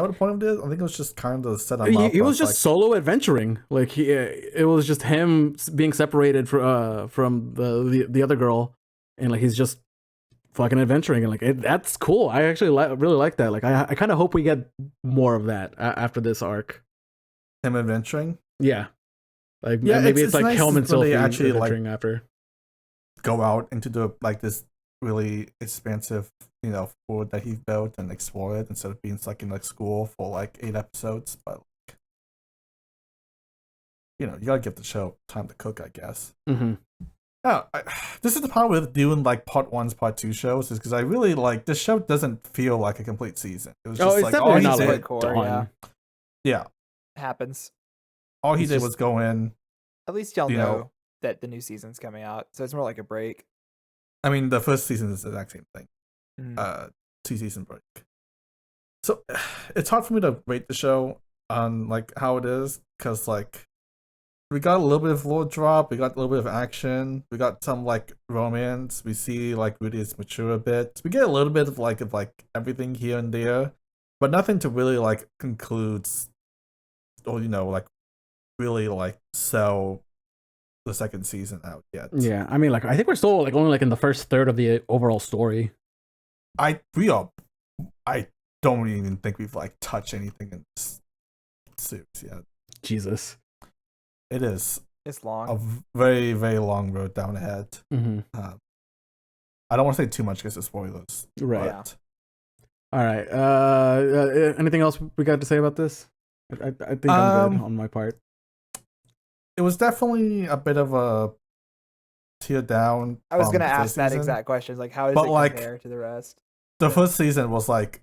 what the point of this. I think it was just kind of set him up. He was just solo adventuring. Like it was just him being separated from the other girl, and like he's just fucking adventuring, and like that's cool. I actually really like that. Like I kind of hope we get more of that after this arc. Him adventuring. Yeah, like Yeah, maybe it's like nice Helm and when they Sylphie actually adventuring after. go out into the like this really expansive, world that he built and explore it instead of being stuck in like school for like 8 episodes. But like, you gotta give the show time to cook, I guess. Mm-hmm. Yeah, this is the problem with doing like part 1s, part 2 shows, is because I really like this show doesn't feel like a complete season. It was just it's like definitely all he not did. like core, done. Yeah, Happens. all he It's did just- was go in. At least y'all You know know- that the new season's coming out, so it's more like a break. I mean, the first season is the exact same thing. Mm. 2-season break. So it's hard for me to rate the show on like how it is, because like we got a little bit of lore drop, we got a little bit of action, we got some like romance, we see like Rudy is mature a bit, we get a little bit of like everything here and there, but nothing to really like conclude or like really like sell the second season out yet. Yeah, I mean, like I think we're still like only like in the first third of the overall story. I don't even think we've like touched anything in this series yet. Jesus. It is It's long. a very, very long road down ahead. Mm-hmm. I don't want to say too much because it's spoilers. Right. Yeah. All right. Anything else we got to say about this? I think I'm good on my part. It was definitely a bit of a tear down. I was gonna the ask first that season. exact question. Like, how does But, it like, compare to the rest? The first season was like,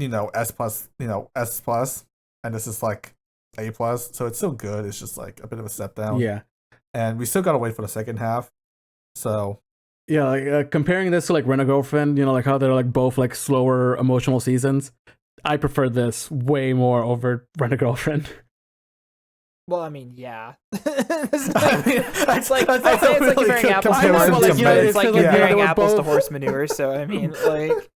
S plus, S plus, and this is like A plus. So it's still good. It's just like a bit of a step down. Yeah. And we still gotta wait for the second half. So Yeah, like comparing this to like Rent a Girlfriend, like how they're like both like slower emotional seasons. I prefer this way more over Rent a Girlfriend. Well, I mean, yeah. I mean, It's like that's I'd say it's like really comparing good apples to comparison oranges, to but make. it's like Yeah. comparing They were apples to both- horse manure. So I mean, like,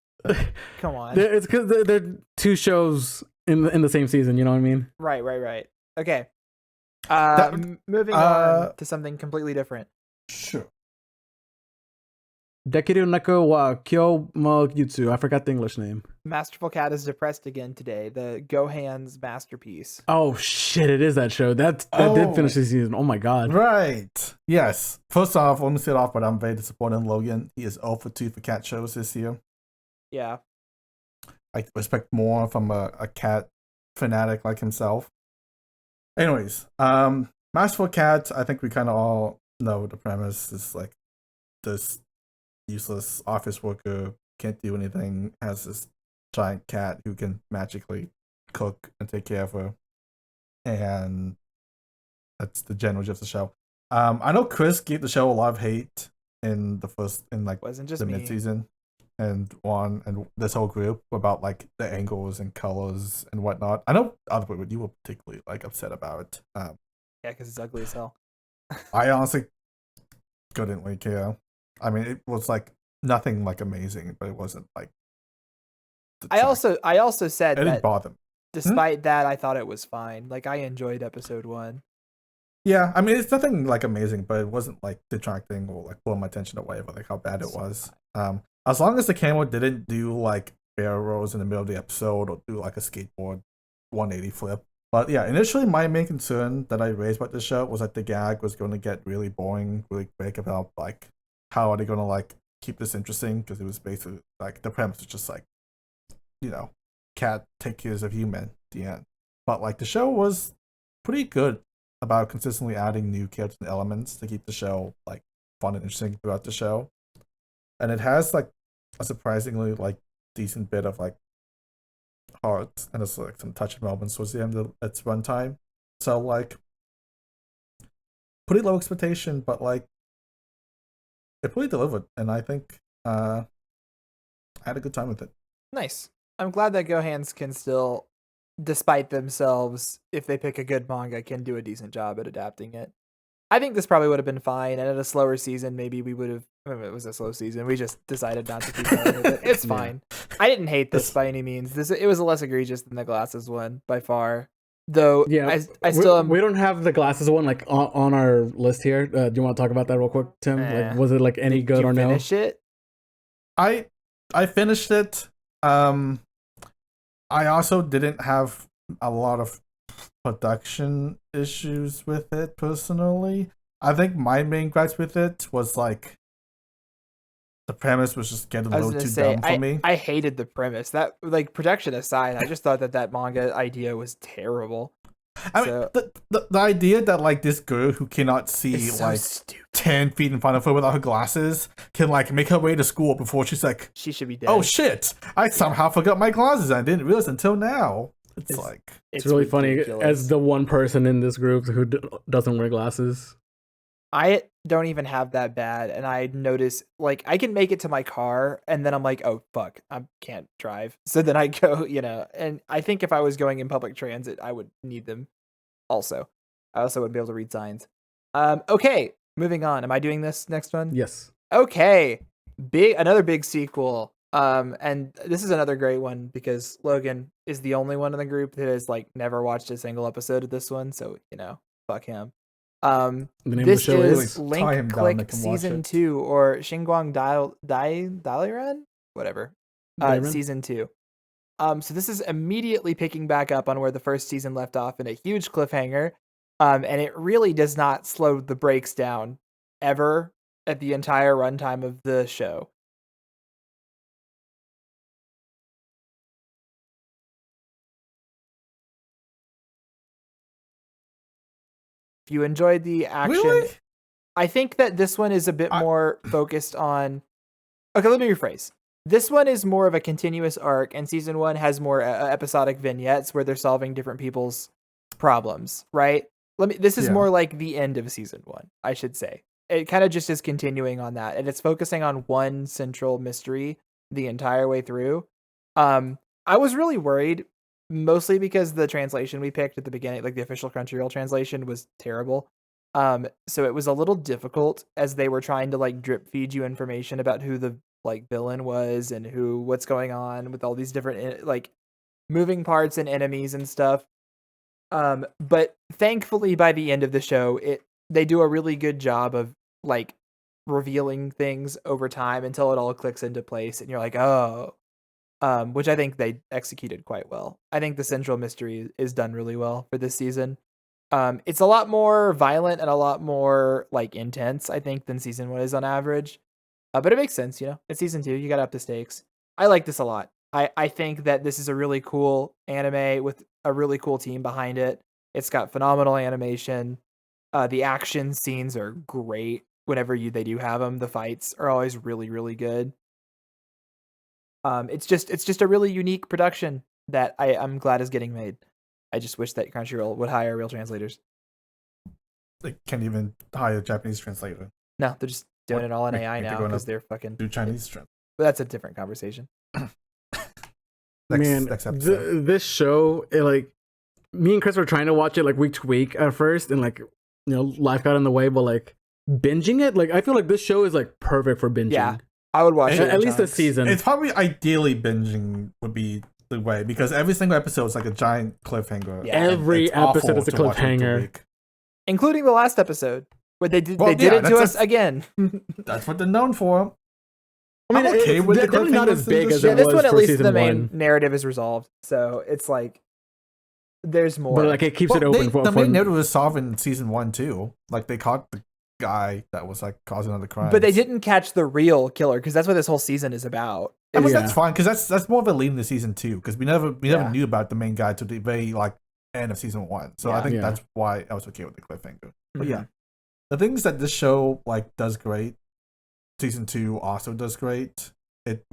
come on. It's because they're two shows in the same season. You know what I mean? Right. Okay. That- Moving on to something completely different. sure. Dekiru Neko wa Kyou mo Yuutsu. I forgot the English name. Masterful Cat is depressed again today. The Gohan's masterpiece. Oh shit! It is that show. That Oh. did finish the season. Oh my god. Right. Yes. First off, let me say it off, but I'm very disappointed in Logan. He is 0 for 2 for cat shows this year. Yeah. I expect more from a cat fanatic like himself. Anyways, Masterful Cat, I think we kind of all know the premise is like this useless office worker, can't do anything, has this giant cat who can magically cook and take care of her. And that's the general gist of the show. I know Chris gave the show a lot of hate in Wasn't just the me. mid-season, and Juan and this whole group about like the angles and colors and whatnot. I know other people, you were particularly like upset about it. Yeah, because it's ugly as hell. I honestly couldn't really care. I mean, it was like nothing like amazing, but it wasn't like. I also said it didn't that bother me. despite that, I thought it was fine. Like, I enjoyed episode 1. Yeah, I mean, it's nothing like amazing, but it wasn't like detracting or like pulling my attention away from like how bad it was. As long as the camera didn't do like barrel rolls in the middle of the episode or do like a skateboard 180 flip. But yeah, initially my main concern that I raised about this show was that the gag was going to get really boring really quick about like how are they going to like keep this interesting, because it was basically like the premise was just like, cat take care of human at the end. But like the show was pretty good about consistently adding new characters and elements to keep the show like fun and interesting throughout the show. And it has like a surprisingly like decent bit of like heart, and it's like some touching moments towards the end of its runtime. So like pretty low expectation, but like it really delivered, and I think I had a good time with it. Nice. I'm glad that Gohans can still, despite themselves, if they pick a good manga, can do a decent job at adapting it. I think this probably would have been fine, and at a slower season, maybe we would have. It was a slow season. We just decided not to keep going with it. It's fine. I didn't hate this by any means. It was less egregious than the glasses one by far. Though, Yeah, I still am. We don't have the glasses one like on our list here. Do you want to talk about that real quick, Tim? Eh. Like, was it like any good Did you or no? finish it? I I finished it. I also didn't have a lot of production issues with it personally. I think my main gripes with it was like the premise was just getting a I was little gonna too say dumb for me. I hated the premise. That like production aside, I just thought that manga idea was terrible. I mean, the idea that like this girl who cannot see It's so like stupid. 10 feet in front of her without her glasses can like make her way to school before she's like, She should be dead. oh shit, I somehow forgot my glasses. I didn't realize until now. It's like It's really ridiculous. funny as the one person in this group who doesn't wear glasses. I don't even have that bad, and I notice like I can make it to my car, and then I'm like, oh fuck, I can't drive. So then I go, and I think if I was going in public transit, I would need them. Also, I also wouldn't be able to read signs. Okay, moving on. Am I doing this next one? Yes. Okay, another big sequel. And this is another great one because Logan is the only one in the group that has like never watched a single episode of this one, so fuck him. The name This of the show is is Tie him Link down, Click make him watch Season it. 2 or Xinguang Daliran? Whatever. Daliran? Season 2. So this is immediately picking back up on where the first season left off in a huge cliffhanger. And it really does not slow the brakes down ever at the entire runtime of the show. If you enjoyed the action, really? I think that this one is a bit more focused on. Okay, let me rephrase. This one is more of a continuous arc, and season 1 has more episodic vignettes where they're solving different people's problems. Right? This is more like the end of season 1, I should say. It kind of just is continuing on that, and it's focusing on one central mystery the entire way through. I was really worried, mostly because the translation we picked at the beginning, like the official Crunchyroll translation, was terrible. So it was a little difficult as they were trying to like drip feed you information about who the like villain was and what's going on with all these different like moving parts and enemies and stuff. But thankfully by the end of the show, they do a really good job of like revealing things over time until it all clicks into place and you're like, oh, which I think they executed quite well. I think the central mystery is done really well for this season. It's a lot more violent and a lot more like intense, I think, than season 1 is on average. But it makes sense, It's season 2, you got to up the stakes. I like this a lot. I think that this is a really cool anime with a really cool team behind it. It's got phenomenal animation. The action scenes are great whenever they do have them. The fights are always really, really good. It's just a really unique production that I'm glad is getting made. I just wish that Crunchyroll would hire real translators. They can't even hire a Japanese translator. No, they're just doing it all in Make- AI make it now going because up. they're fucking. Do Chinese translate. But that's a different conversation. Next episode. This show, like me and Chris were trying to watch it like week to week at first, and like life got in the way. But like binging it, like I feel like this show is like perfect for binging. Yeah, I would watch it at in least a chunks. season. It's probably ideally binging would be the way because every single episode is like a giant cliffhanger. Yeah. Every It's awful episode is a to watch week to cliffhanger. week. Including the last episode where they did Well, it to that's us again. That's what they're known for. I mean, I'm okay with the they're definitely not cliffhangers as in big this as show. it Yeah, this was one at for least season the main 1, narrative is resolved, so it's like there's more. but like it keeps it Well, open for the main narrative was solved in season 1 too. Like they caught the guy that was like causing other crimes. But they didn't catch the real killer because that's what this whole season is about. I mean, Yeah. that's fine because that's more of a lead into season 2 because we never Yeah. knew about the main guy to the very like end of season 1. So I think Yeah. that's why I was okay with the cliffhanger. But Mhm. yeah, the things that this show like does great, season 2 also does great. It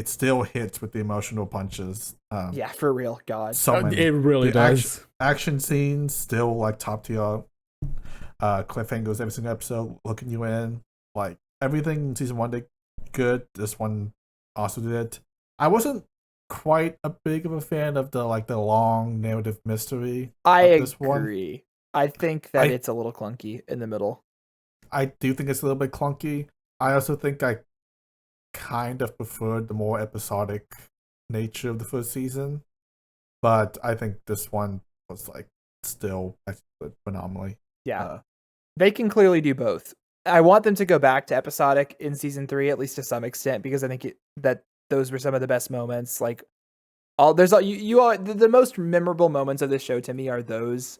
still hits with the emotional punches. Yeah, for real, God. So many. it really The does. Action scenes still like top tier. Cliffhangers every single episode, looking you in. Like everything in season 1 did good. This one also did. I wasn't quite a big of a fan of the long narrative mystery. I of this one. agree. I think that I- it's a little clunky in the middle. I do think it's a little bit clunky. I also think I kind of preferred the more episodic nature of the first season, but I think this one was like still executed phenomenally. Yeah. They can clearly do both. I want them to go back to episodic in season 3, at least to some extent, because I think that those were some of the best moments. Like all there's all you all the most memorable moments of this show to me are those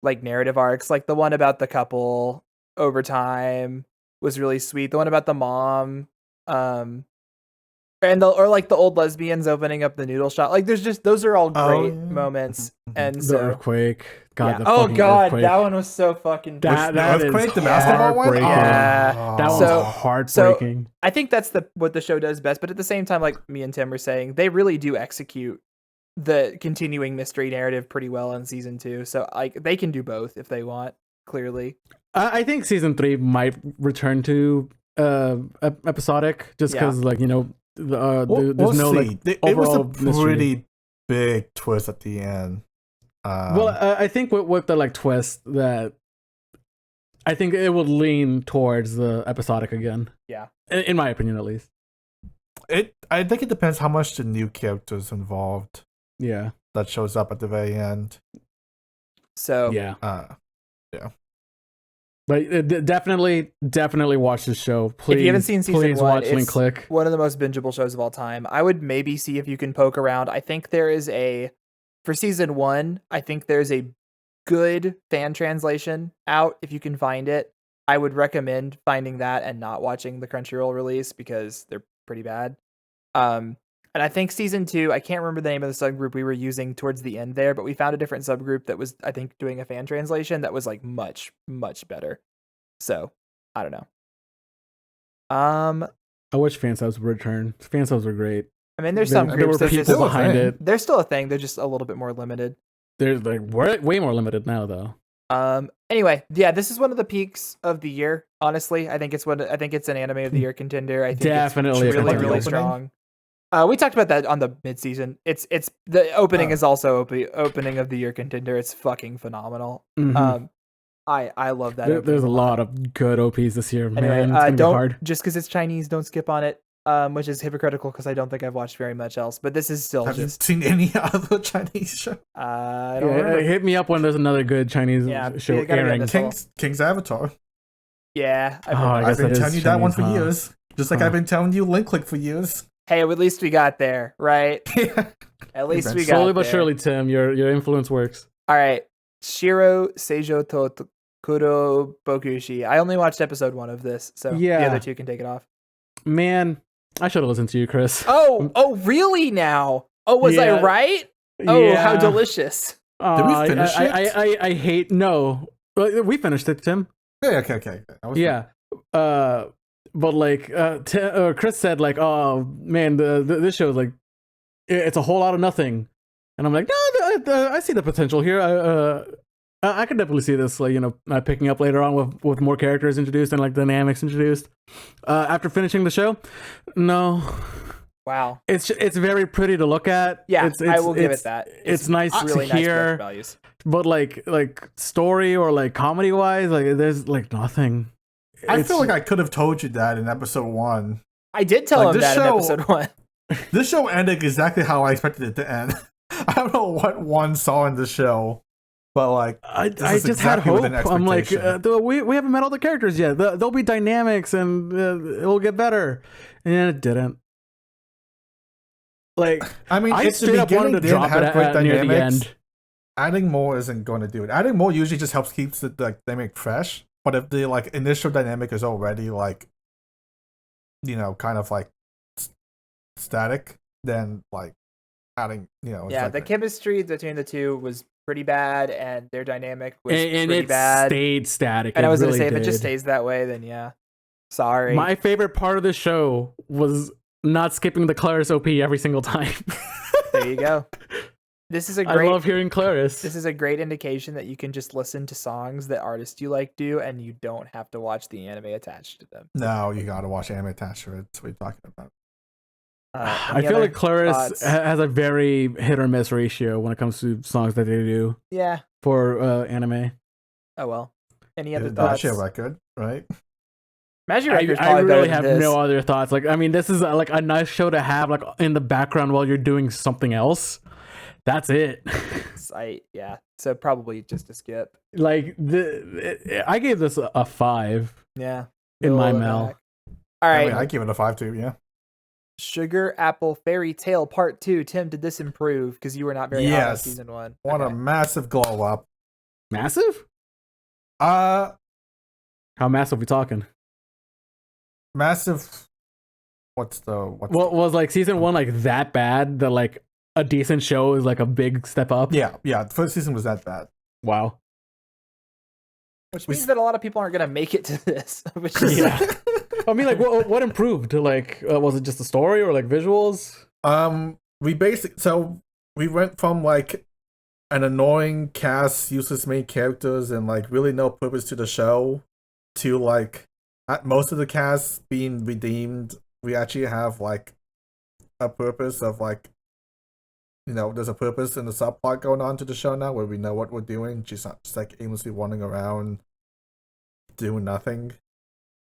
like narrative arcs, like the one about the couple over time was really sweet. The one about the mom, and or like the old lesbians opening up the noodle shop. Like there's just those are all great moments. And The so earthquake. God, yeah. the Oh fucking god, earthquake. that one was so fucking That the is earthquake, the basketball one? heartbreaking. Yeah. That was So- heartbreaking. I think that's what the show does best, but at the same time, like me and Tim were saying, they really do execute the continuing mystery narrative pretty well in season 2. So like they can do both if they want, clearly. I think season 3 might return to episodic, just Yeah. because, like, you know, We'll there's no see. like It was a overall mystery. pretty big twist at the end. Well, I think with the like twist that I think it would lean towards the episodic again. Yeah. In my opinion, at least. I think it depends how much the new characters involved Yeah. that shows up at the very end. So Yeah. Yeah. But definitely watch this show. Please, if you haven't seen season please 1, watch Link it's Click. one of the most bingeable shows of all time. I would maybe see if you can poke around. I think there is for season 1, I think there's a good fan translation out if you can find it. I would recommend finding that and not watching the Crunchyroll release because they're pretty bad. And I think season 2, I can't remember the name of the subgroup we were using towards the end there, but we found a different subgroup that was, I think, doing a fan translation that was like much, much better. So I don't know. I wish fan subs would return. Fan subs were great. I mean, there's some There were groups that people just behind thing. it. they're still a thing. They're just a little bit more limited. They're like way more limited now, though. Anyway, yeah, this is one of the peaks of the year. Honestly, I think it's an anime of the year contender. I think Definitely it's a really, contender. really strong. We talked about that on the mid-season. It's the opening is also opening of the year contender. It's fucking phenomenal. Mhm. I love that. There's a opening lot of good OPs this year, man. Anyway, It's gonna be don't hard. just because it's Chinese, don't skip on it. Which is hypocritical because I don't think I've watched very much else. But this is still Have you just seen any other Chinese show? I don't remember. Hit me up when there's another good Chinese Yeah, show you gotta get airing. this. King's Avatar. Yeah, Oh, I I've guess been that telling is you that one for Chinese, huh? years. Just like Huh. I've been telling you Link Click for years. Hey, at least we got there, right? At least we got Slowly but there. surely, Tim, your influence works. All right, Shiro, Seijo to Kuro, Bokushi. I only watched episode 1 of this, so the Yeah. other 2 can take it off. Man, I should have listened to you, Chris. Oh, really now? Oh, was I Yeah. right? Oh, how Yeah. delicious. Did we finish I hate no. We finished it, Tim. Okay. Yeah. But like Chris said, like, oh man, this show is like it's a whole lot of nothing, and I'm like, no, I see the potential here. I could definitely see this, like, you know, picking up later on with more characters introduced and like dynamics introduced. After finishing the show, no, Wow. it's very pretty to look at. Yeah, it's, I will give it that. It's nice really to nice hear. production values. But like story or like comedy wise, like there's like nothing. I feel like I could have told you that in episode 1. I did tell Like, him this that show- in episode 1. This show ended exactly how I expected it to end. I don't know what one saw in the show, but like I is just had exactly hope. within I'm like, expectation. we haven't met all the characters yet. There'll be dynamics and it'll get better, and it didn't. Like, I mean, I if the straight up wanted beginning to didn't drop have it great at near the dynamics, end. adding more isn't going to do it. Adding more usually just helps keeps the dynamic fresh. But if the like initial dynamic is already like, you know, kind of like static, then like adding, you know, it's Yeah, like the chemistry between the two was pretty bad, and their dynamic was And pretty it bad. stayed static. And I was really gonna say, if it just did. stays that way, then yeah. Sorry. My favorite part of the show was not skipping the Claris OP every single time. There you go. This is a I great. love hearing Claris. This is a great indication that you can just listen to songs that artists you like do, and you don't have to watch the anime attached to them. no, you gotta watch anime attached to it. That's what you're talking about. I Any feel other like Claris thoughts? has a very hit or miss ratio when it comes to songs that they do Yeah. for anime. Oh well. Any other The thoughts? share record, right? Magic I Record's probably really better have than this. no other thoughts. Like, I mean, this is like a nice show to have like in the background while you're doing something else. That's it. Yeah. So probably just a skip. Like I gave this a 5 Yeah. in my Middle of the mail. pack. All right. I mean, I give it a 5 too. Yeah. Sugar Apple Fairy Tale Part 2. Tim, did this improve? Because you were not very hot on Yes. season 1. What a Okay. massive glow up. Massive? Uh, How massive we talking? massive. What's What was like season 1 like that bad that like a decent show is like a big step up? Yeah. The first season was that bad. Wow. Which means that a lot of people aren't going to make it to this. Which is Yeah. I mean, like, what improved? Like, was it just the story or like visuals? We went from like an annoying cast, useless main characters, and like really no purpose to the show, to like most of the cast being redeemed. We actually have like a purpose of like, there's a purpose in the subplot going on to the show now where we know what we're doing. She's not just like aimlessly wandering around doing nothing.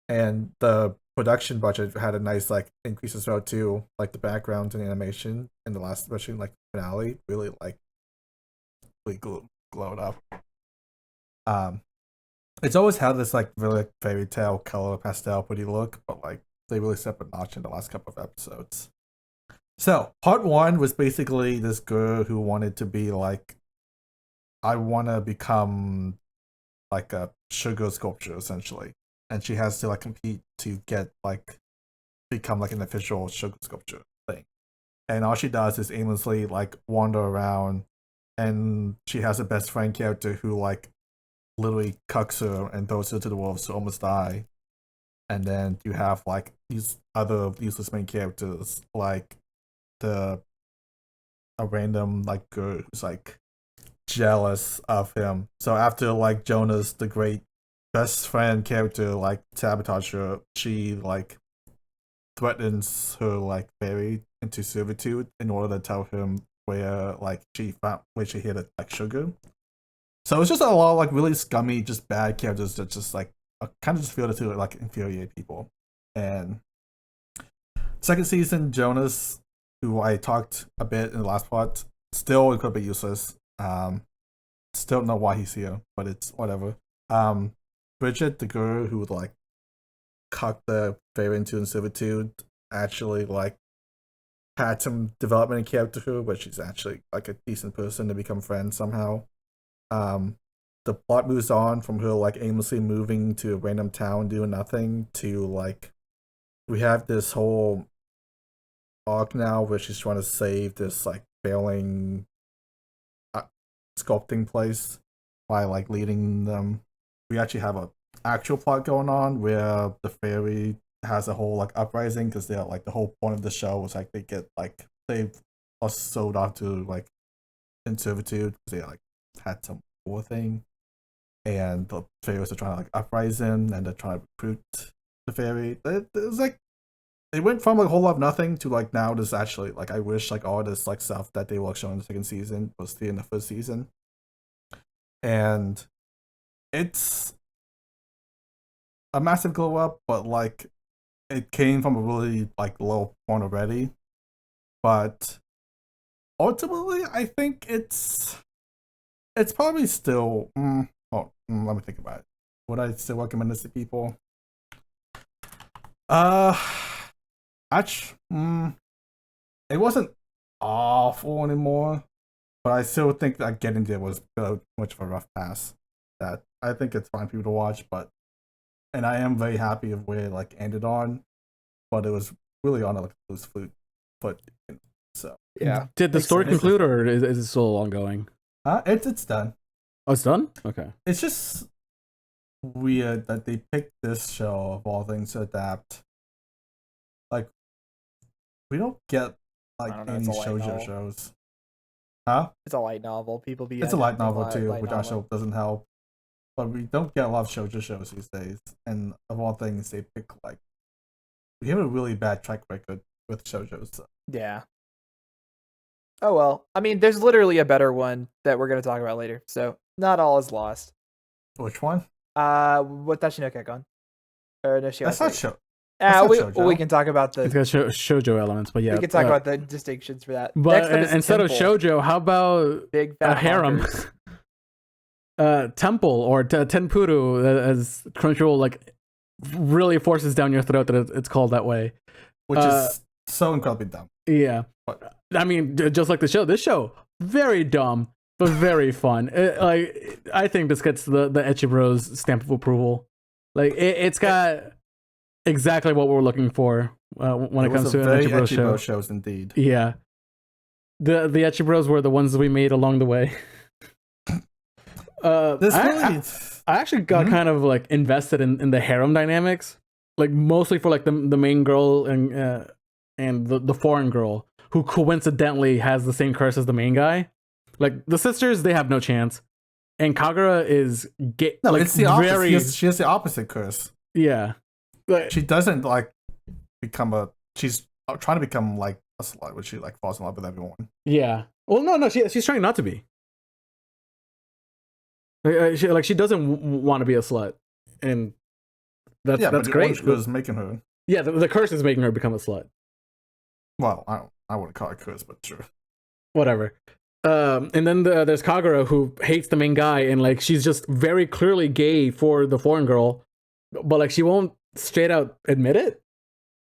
And the production budget had a nice like increase as well too. Like the background and animation in the last, especially like finale, really glowed up. It's always had this like really like, fairy tale color pastel pretty look, but like they really stepped a notch in the last couple of episodes. So part 1 was basically this girl who wanted to be like, I want to become like a sugar sculpture essentially, and she has to like compete to get like become like an official sugar sculpture thing. And all she does is aimlessly like wander around, and she has a best friend character who like literally cucks her and throws her to the wolves to almost die. And then you have like these other useless main characters like a random like girl who's like jealous of him. So after like Jonas, the great best friend character, like sabotage her, she like threatens her like fairy into servitude in order to tell him where she hid it, like sugar. So it's just a lot of like really scummy, just bad characters that just like kind of just feel to like infuriate people. And second season, Jonas, who I talked a bit in the last part, still incredibly useless. Still don't know why he's here, but it's whatever. Bridget, the girl who would like cuck the fairy into servitude, actually like had some development in character to her, but she's actually like a decent person to become friends somehow. The plot moves on from her like aimlessly moving to a random town doing nothing to like we have this whole arc now where she's trying to save this like failing sculpting place by like leading them. We actually have a actual plot going on where the fairy has a whole like uprising because they're like the whole point of the show was like they are sold off to like in servitude because they like had some war thing, and the fairies are trying to like uprising and they're trying to recruit the fairy. It was like it went from like a whole lot of nothing to like now there's actually like I wish like all this like stuff that they were showing in the second season was still in the first season. And it's a massive glow up, but like it came from a really like low point already. But ultimately I think it's probably still let me think about it. Would I still recommend this to people? Actually, it wasn't awful anymore, but I still think that getting there was much of a rough pass. That I think it's fine for people to watch, and I am very happy of where it like ended on, but it was really on a like, loose foot. So yeah. Did the story conclude, or is it still ongoing? It's done. Oh, it's done. Okay. It's just weird that they picked this show of all things to adapt. Like, we don't get like any shoujo shows. Huh? It's a light novel. People be. It's a light novel too, which also doesn't help. But we don't get a lot of shoujo shows these days, and of all things, they pick like we have a really bad track record with shoujos. So. Yeah. Oh well. I mean, there's literally a better one that we're gonna talk about later, so not all is lost. Which one? Watashi no Kekkon. Or no, That's not show. We can talk about the. It's got shoujo elements, but yeah, we can talk about the distinctions for that. But instead of shoujo, how about big a harem? Temple or Tenpuru, as Crunchyroll like really forces down your throat that it's called that way. Which is so incredibly dumb. Yeah. But I mean, just like the show, this show, very dumb, but very fun. I think this gets the Ecchi Bros stamp of approval. Like, it's got exactly what we're looking for when it comes to an Ecchi Bros show. shows indeed. Yeah. The Ecchi Bros were the ones we made along the way. I actually got kind of like invested in the harem dynamics, like mostly for like the main girl and the foreign girl who coincidentally has the same curse as the main guy. Like the sisters, they have no chance, and Kagura is gay. No, like, it's the opposite. very She has the opposite curse. yeah. Like, She doesn't like become a. She's trying to become like a slut, which she like falls in love with everyone. yeah. Well, no, she's trying not to be. She doesn't want to be a slut, and that's great. Because making her. Yeah, the curse is making her become a slut. Well, I wouldn't call it curse, but sure. Whatever. And then there's Kagura, who hates the main guy, and like she's just very clearly gay for the foreign girl, but like she won't straight out admit it.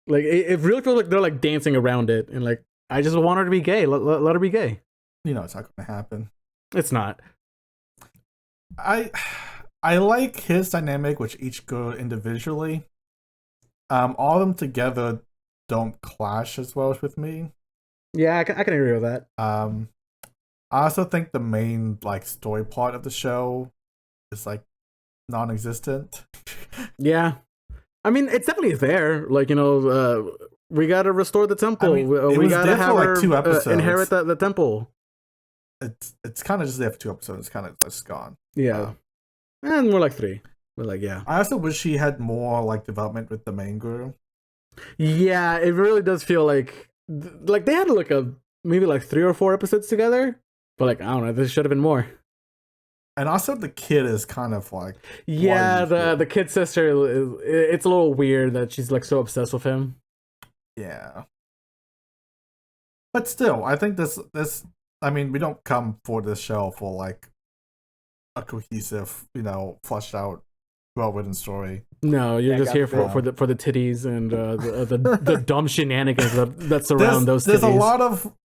Like it really feels like they're like dancing around it, and like I just want her to be gay. Let her be gay. You know it's not going to happen. It's not. I like his dynamic with each girl individually. All of them together don't clash as well with me. Yeah, I can agree with that. I also think the main like story plot of the show is like non-existent. Yeah, I mean it's definitely there. Like we gotta restore the temple. I mean, we gotta have like her 2 episodes. Inherit the temple. It's kind of just there for 2 episodes. It's kind of just gone. Yeah, and more like 3. We're like, yeah. I also wish he had more like development with the main girl. Yeah, it really does feel like they had like maybe like 3 or 4 episodes together, but like I don't know, this should have been more. And also the kid is kind of like yeah, the kid sister. It's a little weird that she's like so obsessed with him. Yeah, but still, I think this. I mean, we don't come for this show for like a cohesive, fleshed out, well-written story. No, you're just here for the titties and the dumb shenanigans that surround those titties.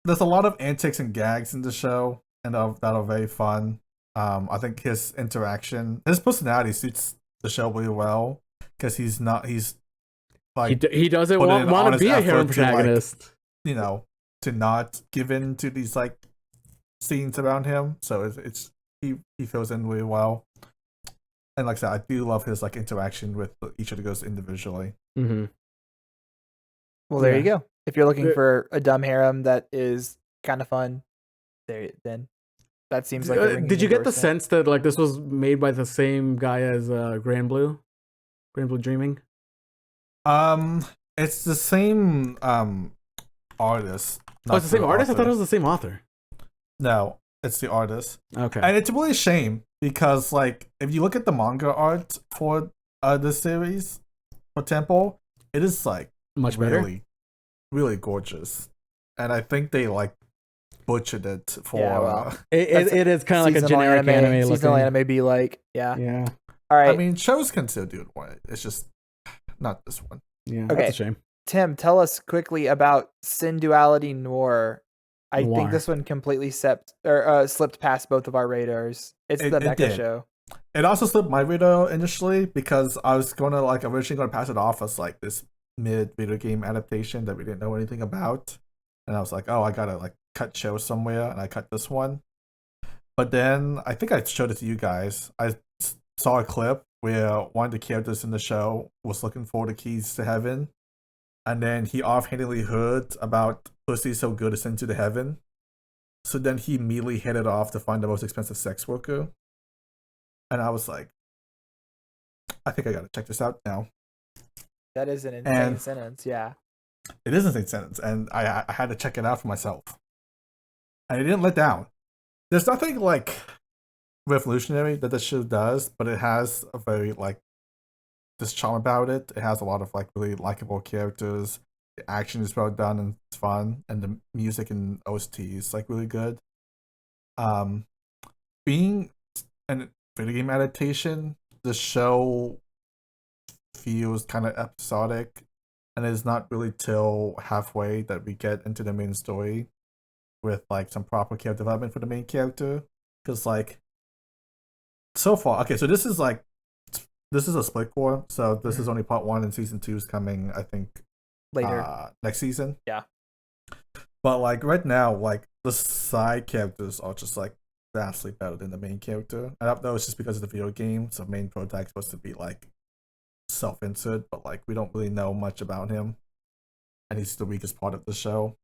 There's a lot of antics and gags in the show, and that are very fun. I think his personality suits the show really well because he's like he doesn't want to be a harem protagonist. To not give in to these like scenes around him. So he fills in really well. And like I said, I do love his like interaction with each of the girls individually. Mm-hmm. Well, there you go. If you're looking for a dumb harem that is kind of fun, then that seems like. Did you get the sense that like this was made by the same guy as Grand Blue Dreaming? It's the same artist. Oh, it's the same artist? I thought it was the same author. No, it's the artist. Okay. And it's really a shame because, like, if you look at the manga art for this series for Temple, it is like much really, better, really gorgeous. And I think they like butchered it for. Yeah, well, it is kind of like a generic anime. Seasonal anime be like, yeah. All right. I mean, shows can still do it. It's just not this one. Yeah, okay. That's a shame. Tim, tell us quickly about Synduality Noir. I think this one completely slipped past both of our radars. It's the mecha show. It also slipped my radar initially because I was originally going to pass it off as like this mid video game adaptation that we didn't know anything about, and I was like, oh, I gotta like cut shows somewhere, and I cut this one. But then I think I showed it to you guys. I saw a clip where one of the characters in the show was looking for the keys to heaven, and then he offhandedly heard about pussy so good it's into the heaven. So then he immediately headed off to find the most expensive sex worker. And I was like, I think I gotta check this out now. That is an insane sentence, yeah. It is an insane sentence, and I had to check it out for myself. And it didn't let down. There's nothing like revolutionary that this show does, but it has a very like this charm about it. It has a lot of like really likable characters. The action is well done and it's fun, and the music and OST is like really good. Being a video game adaptation, the show feels kind of episodic and it's not really till halfway that we get into the main story with like some proper character development for the main character. Because like so far, okay, so this is a split core, so this is only part 1, and season 2 is coming, I think, Later. next season. Yeah. But like right now, like the side characters are just like vastly better than the main character. I don't know, it's just because of the video game, so main protagonist supposed to be like self-insert, but like we don't really know much about him, and he's the weakest part of the show.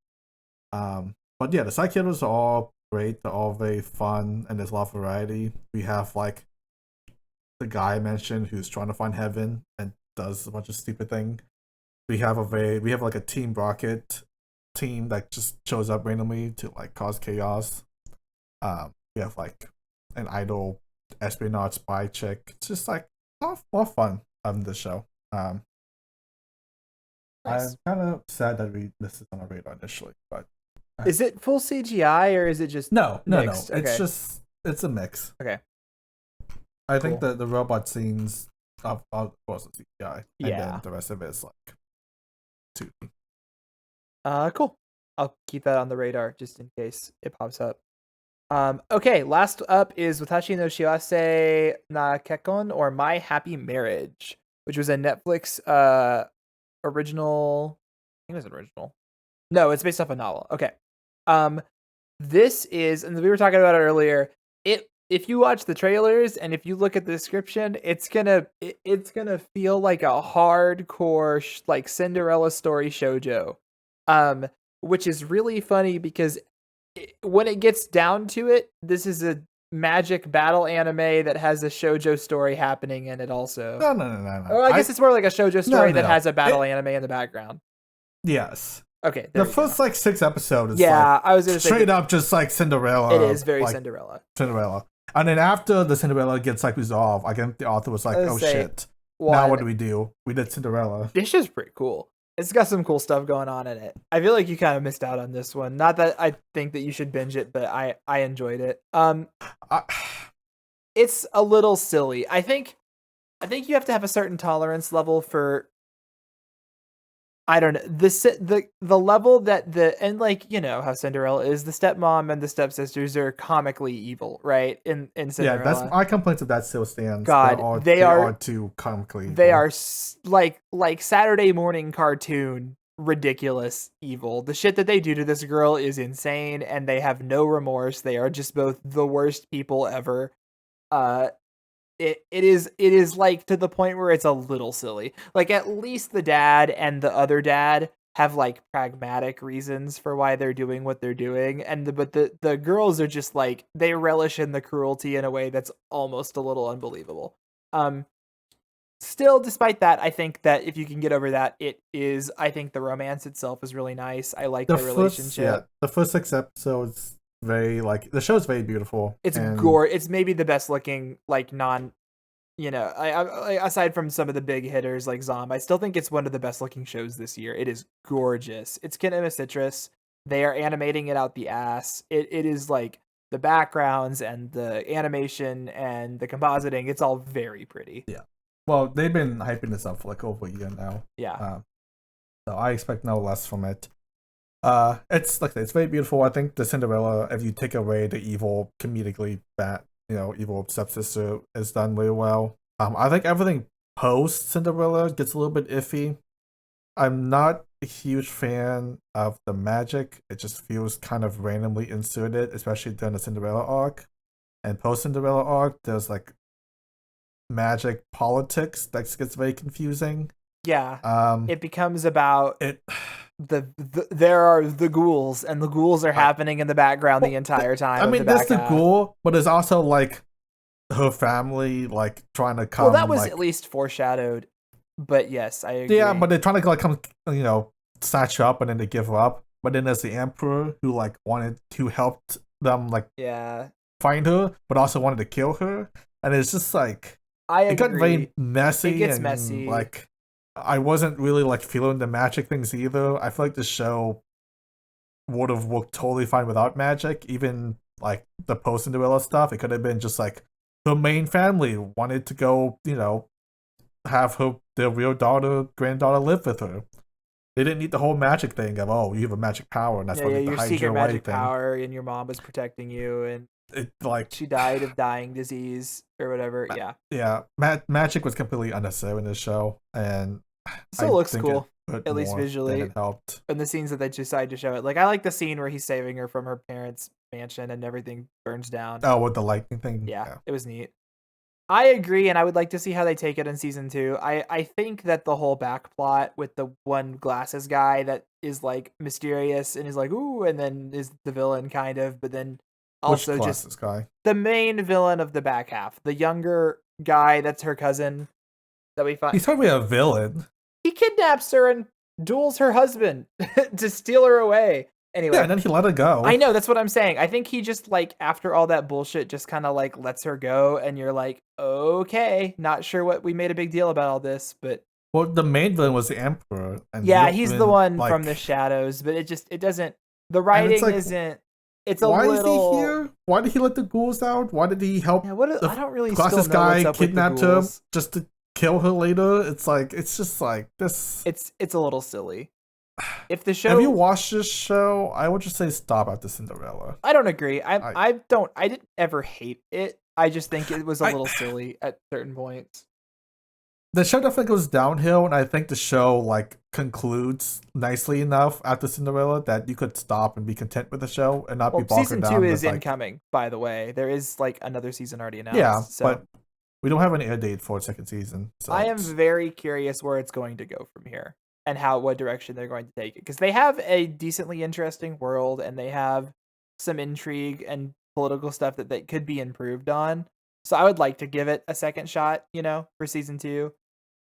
But yeah, the side characters are all great. They're all very fun, and there's a lot of variety. We have like the guy I mentioned who's trying to find heaven and does a bunch of stupid thing. We have like a Team Rocket team that just shows up randomly to like cause chaos. We have like an idol espionage spy chick. It's just like more fun on the show. Nice. I'm kind of sad that we missed it on our radar initially, but Is it full CGI or is it just no. mixed? It's a mix. Okay. I think the robot scenes of course CGI, and Yeah. then the rest of it is like 2D. Cool. I'll keep that on the radar just in case it pops up. Okay, last up is Watashi no Shiwase na Kekkon, or My Happy Marriage, which was a Netflix original. I think it was original. No, it's based off a novel. Okay. This is, and we were talking about it earlier. If you watch the trailers and if you look at the description, it's gonna feel like a hardcore like Cinderella story shoujo, which is really funny because when it gets down to it, this is a magic battle anime that has a shoujo story happening in it also. No. Or I guess it's more like a shoujo story that no. has a battle anime in the background. Yes. Okay. The first like 6 episodes is I was gonna say straight up just like Cinderella. it is very like, Cinderella. And then after the Cinderella gets like resolved, I think the author was like, "Oh shit! Now what do we do? We did Cinderella." This show's pretty cool. It's got some cool stuff going on in it. I feel like you kind of missed out on this one. Not that I think that you should binge it, but I enjoyed it. It's a little silly. I think you have to have a certain tolerance level for, I don't know, the level that and like, you know how Cinderella is, the stepmom and the stepsisters are comically evil, right? In Cinderella. Yeah, that's my complaints of that still stands. God, they are too comically evil. They are like Saturday morning cartoon ridiculous evil. The shit that they do to this girl is insane, and they have no remorse. They are just both the worst people ever. It is like to the point where it's a little silly. Like at least the dad and the other dad have like pragmatic reasons for why they're doing what they're doing, but the girls are just like, they relish in the cruelty in a way that's almost a little unbelievable. Still, despite that, I think that if you can get over that, I think the romance itself is really nice. I like the relationship. Yeah, the first 6 episodes, very like, the show's very beautiful. It's It's maybe the best looking like non, you know, I aside from some of the big hitters like Zom, I still think it's one of the best looking shows this year. It is gorgeous. It's Kinema Citrus. They are animating it out the ass. It is like the backgrounds and the animation and the compositing. It's all very pretty. Yeah. Well, they've been hyping this up for like over a year now. Yeah. So I expect no less from it. It's like it's very beautiful. I think the Cinderella, if you take away the evil comedically bad, evil stepsister, is done really well. I think everything post Cinderella gets a little bit iffy. I'm not a huge fan of the magic. It just feels kind of randomly inserted, especially during the Cinderella arc. And post Cinderella arc, there's like magic politics that gets very confusing. Yeah. It becomes about there are the ghouls, and the ghouls are happening in the background the entire time. I mean, there's the ghoul, but there's also like her family like trying to come. Well, that was at least foreshadowed. But yes, I agree. Yeah, but they're trying to like come, snatch her up, and then they give her up. But then there's the emperor who helped them find her, but also wanted to kill her, and it's just like it got very messy. It gets messy. Like I wasn't really like feeling the magic things either. I feel like the show would have worked totally fine without magic. Even like the post Cinderella stuff, it could have been just like the main family wanted to go, have their real granddaughter live with her. They didn't need the whole magic thing of, oh, you have a magic power and that's why yeah, they your hide secret your away magic thing. power, and your mom was protecting you, and It like she died of dying disease or whatever. Yeah, magic was completely unnecessary in this show, and still I looks think cool, it put at least more than visually. it helped. And the scenes that they decide to show it, like I like the scene where he's saving her from her parents' mansion and everything burns down. Oh, with the lightning thing. Yeah, it was neat. I agree, and I would like to see how they take it in season 2. I think that the whole back plot with the one glasses guy that is like mysterious and is like ooh, and then is the villain kind of, but then also Which just glasses guy? the main villain of the back half, the younger guy that's her cousin that we find. He's probably a villain. He kidnaps her and duels her husband to steal her away. Anyway, Yeah, and then he let her go. I know, that's what I'm saying. I think he just like after all that bullshit just kind of like lets her go, and you're like, okay, not sure what we made a big deal about all this, but Well, the main villain was the Emperor. And yeah, you he's don't the even, one like, from the shadows, but it doesn't. The writing like, isn't. It's a why little. is he here? Why did he let the ghouls out? Why did he help Yeah, what? the I don't really still know glasses what's guy up with the kidnapped her ghouls. just to kill her later? It's just like this. It's a little silly. If the show, Have you watched this show? I would just say stop after Cinderella. I don't agree. I didn't ever hate it. I just think it was a little silly at certain points. The show definitely goes downhill, and I think the show like concludes nicely enough after Cinderella that you could stop and be content with the show and not be bogged Season down 2 with, is like, incoming, by the way. There is like another season already announced. Yeah, so but we don't have an air date for a second season. So I am very curious where it's going to go from here and what direction they're going to take it, because they have a decently interesting world and they have some intrigue and political stuff that could be improved on. So I would like to give it a second shot, for season 2,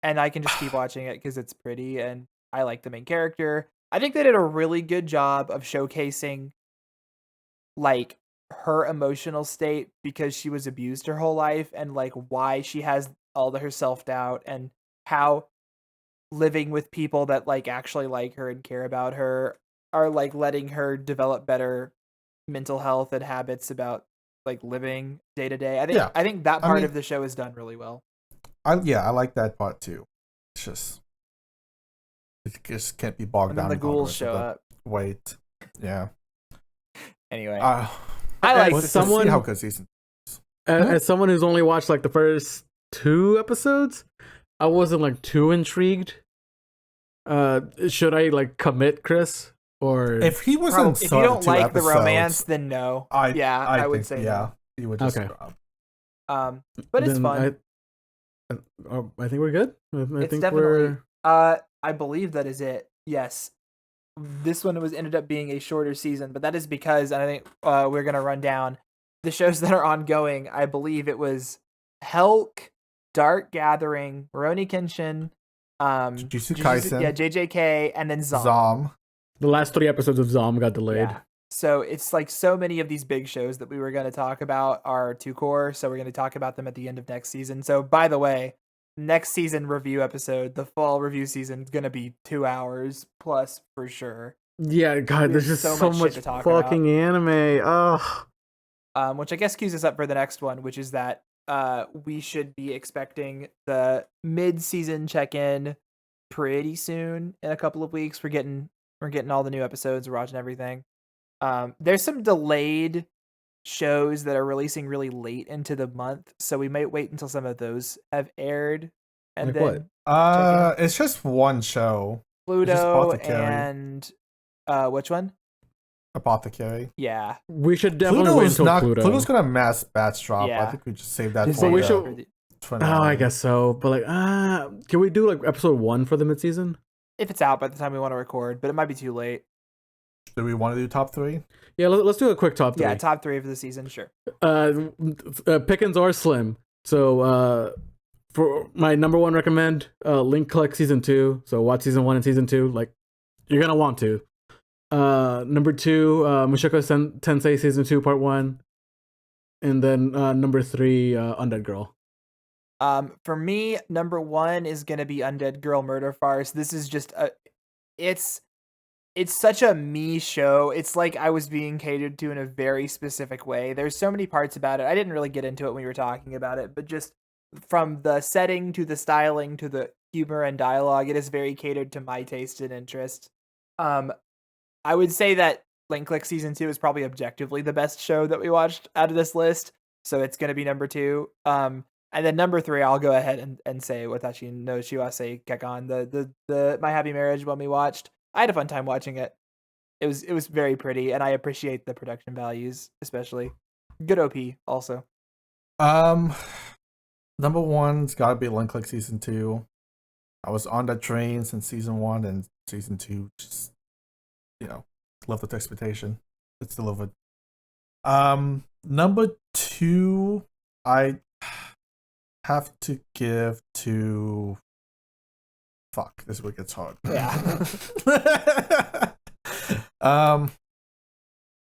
and I can just keep watching it because it's pretty and I like the main character. I think they did a really good job of showcasing like her emotional state because she was abused her whole life, and like why she has all her self-doubt, and how living with people that like actually like her and care about her are like letting her develop better mental health and habits about like living day to day. I think that part of the show is done really well. I like that part too. It's just it just can't be bogged And then down. the in all ghouls rest show of the up. Wait, yeah. Anyway, I like as this. someone see how good season. as someone who's only watched like the first 2 episodes, I wasn't like too intrigued. Should I like commit, Chris? Or If he was in if you don't two like episodes, the romance, then no. I would think, say yeah, he would just Okay. drop. But it's then fun. I think we're good. I It's think definitely. I believe that is it. Yes, this one ended up being a shorter season, but that is because, and I think we're gonna run down the shows that are ongoing. I believe it was Helck, Dark Gathering, Rurouni Kenshin, Jujutsu Kaisen, JJK, and then Zom. Zom. the last 3 episodes of Zom got delayed. Yeah. So it's like so many of these big shows that we were going to talk about are to core. So we're going to talk about them at the end of next season. So by the way, next season review episode, the fall review season, is going to be 2 hours plus for sure. Yeah, God, there's just so much shit to talk fucking anime. Ugh. Which I guess cues us up for the next one, which is that we should be expecting the mid-season check-in pretty soon in a couple of weeks. We're getting all the new episodes. We're watching everything. There's some delayed shows that are releasing really late into the month, so we might wait until some of those have aired. And Like then what? It's just one show. Pluto Apothecary. and which one? Apothecary. Yeah. We should definitely wait until Pluto. Pluto's gonna mass batch drop. Yeah. I think we just save that Just for But we wait should- for the- Oh, I guess so. But like, can we do like episode 1 for the midseason? if it's out by the time we want to record, but it might be too late. Do we want to do top 3? Yeah, let's do a quick top 3. Yeah, top 3 of the season, sure. Pickings are slim. So for my number 1 recommend, Link Collect season 2. So watch season 1 and season 2. Like, you're gonna want to. Number 2, Mushoku Tensei season 2 part 1. And then number 3, Undead Girl. For me, number 1 is gonna be Undead Girl Murder Farce. This is just it's such a me show. It's like I was being catered to in a very specific way. There's so many parts about it. I didn't really get into it when we were talking about it, but just from the setting to the styling to the humor and dialogue. It is very catered to my taste and interest. I would say that Link Click Season 2 is probably objectively the best show that we watched out of this list, so it's going to be number 2. And then number 3, I'll go ahead and say Watashi no Shiwase Kekon, the My Happy Marriage one we watched. I had a fun time watching it. It was very pretty, and I appreciate the production values, especially. Good OP also. Number 1's gotta be Link Click Season 2. I was on that train since Season 1, and Season 2 just, lived up to expectation. It's delivered. Number 2, I have to give to... Fuck, this one gets hard. Yeah. I'm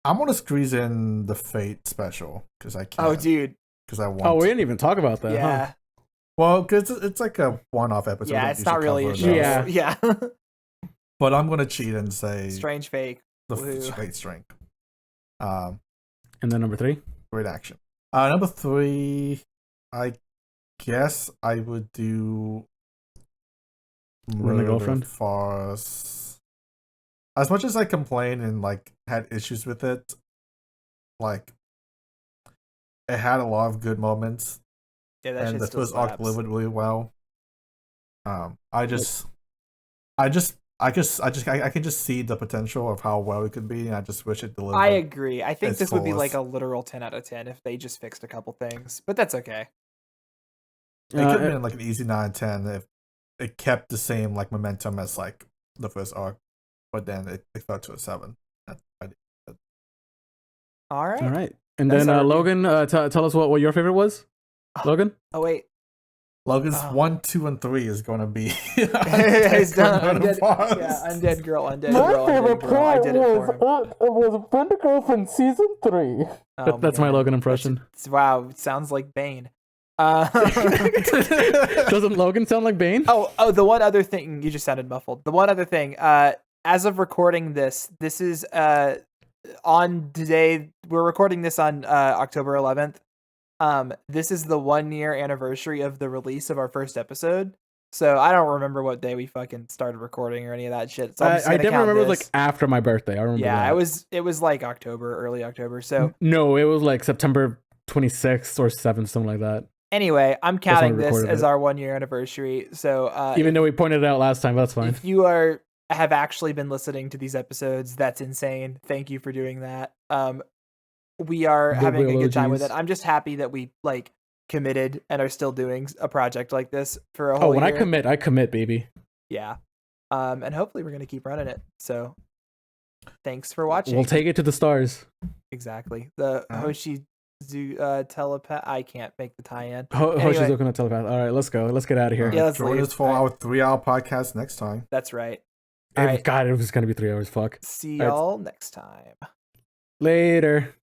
gonna squeeze in the Fate special, because I can. Oh, dude. Because I want Oh, we to. didn't even talk about that, Yeah. huh? Well, because it's like a one-off episode. Yeah, that it's not really a usually show. covers Yeah. those. Yeah. But I'm gonna cheat and say Strange Fake. the Woohoo. Fate strength. And then number 3? Great action. Number 3, I guess I would do Run the Girlfriend? Farce. As much as I complained and had issues with it, it had a lot of good moments, Yeah, that and shit the still first arc slaps. delivered really well. I can just see the potential of how well it could be, and I just wish it delivered. I agree. I think its this would be like fullest. a literal 10 out of 10 if they just fixed a couple things, but that's okay. It could have been an easy 9/10 if it kept the same momentum as the first arc, but then it fell to a 7. All right. All right. And That's then our review. Logan, tell us what your favorite was. Logan? Oh, wait. Logan's Oh. 1, 2, and 3 is going to be It's done. Undead Girl Murder Undead, yeah, Farce. Undead Girl, Undead Girl, Undead Girl. I did it for him. was Run the Girlfriend Season 3. Oh, That's my man. Logan impression. Wow, it sounds like Bane. Doesn't Logan sound like Bane? Oh, the one other thing, you just sounded muffled. The one other thing, as of recording this is on today. We're recording this on October 11th. This is the 1-year anniversary of the release of our first episode. So I don't remember what day we fucking started recording or any of that shit. So I'm just I gonna definitely count remember it was this. after my birthday. I remember Yeah, that. it was like October, early October. So No, it was like September 26th or 7th, something like that. anyway, I'm when counting we this recorded as it. our 1-year anniversary. So Even though we pointed it out last time, that's fine. if you have actually been listening to these episodes, that's insane. Thank you for doing that. We are having a good time with it. Emojis. I'm just happy that we committed and are still doing a project like this for a whole When year. I commit, baby. Yeah. And hopefully we're gonna keep running it. So thanks for watching. We'll take it to the stars. Exactly. The Alright. telepath. I can't make the tie-in. Hoshi's Anyway. looking at telepath. All right, let's go. Let's get out of here. Yeah, let's Join leave. us for our 3-hour podcast next time. That's right. All right. God, it was gonna be 3 hours. Fuck. See All right. y'all next time. Later.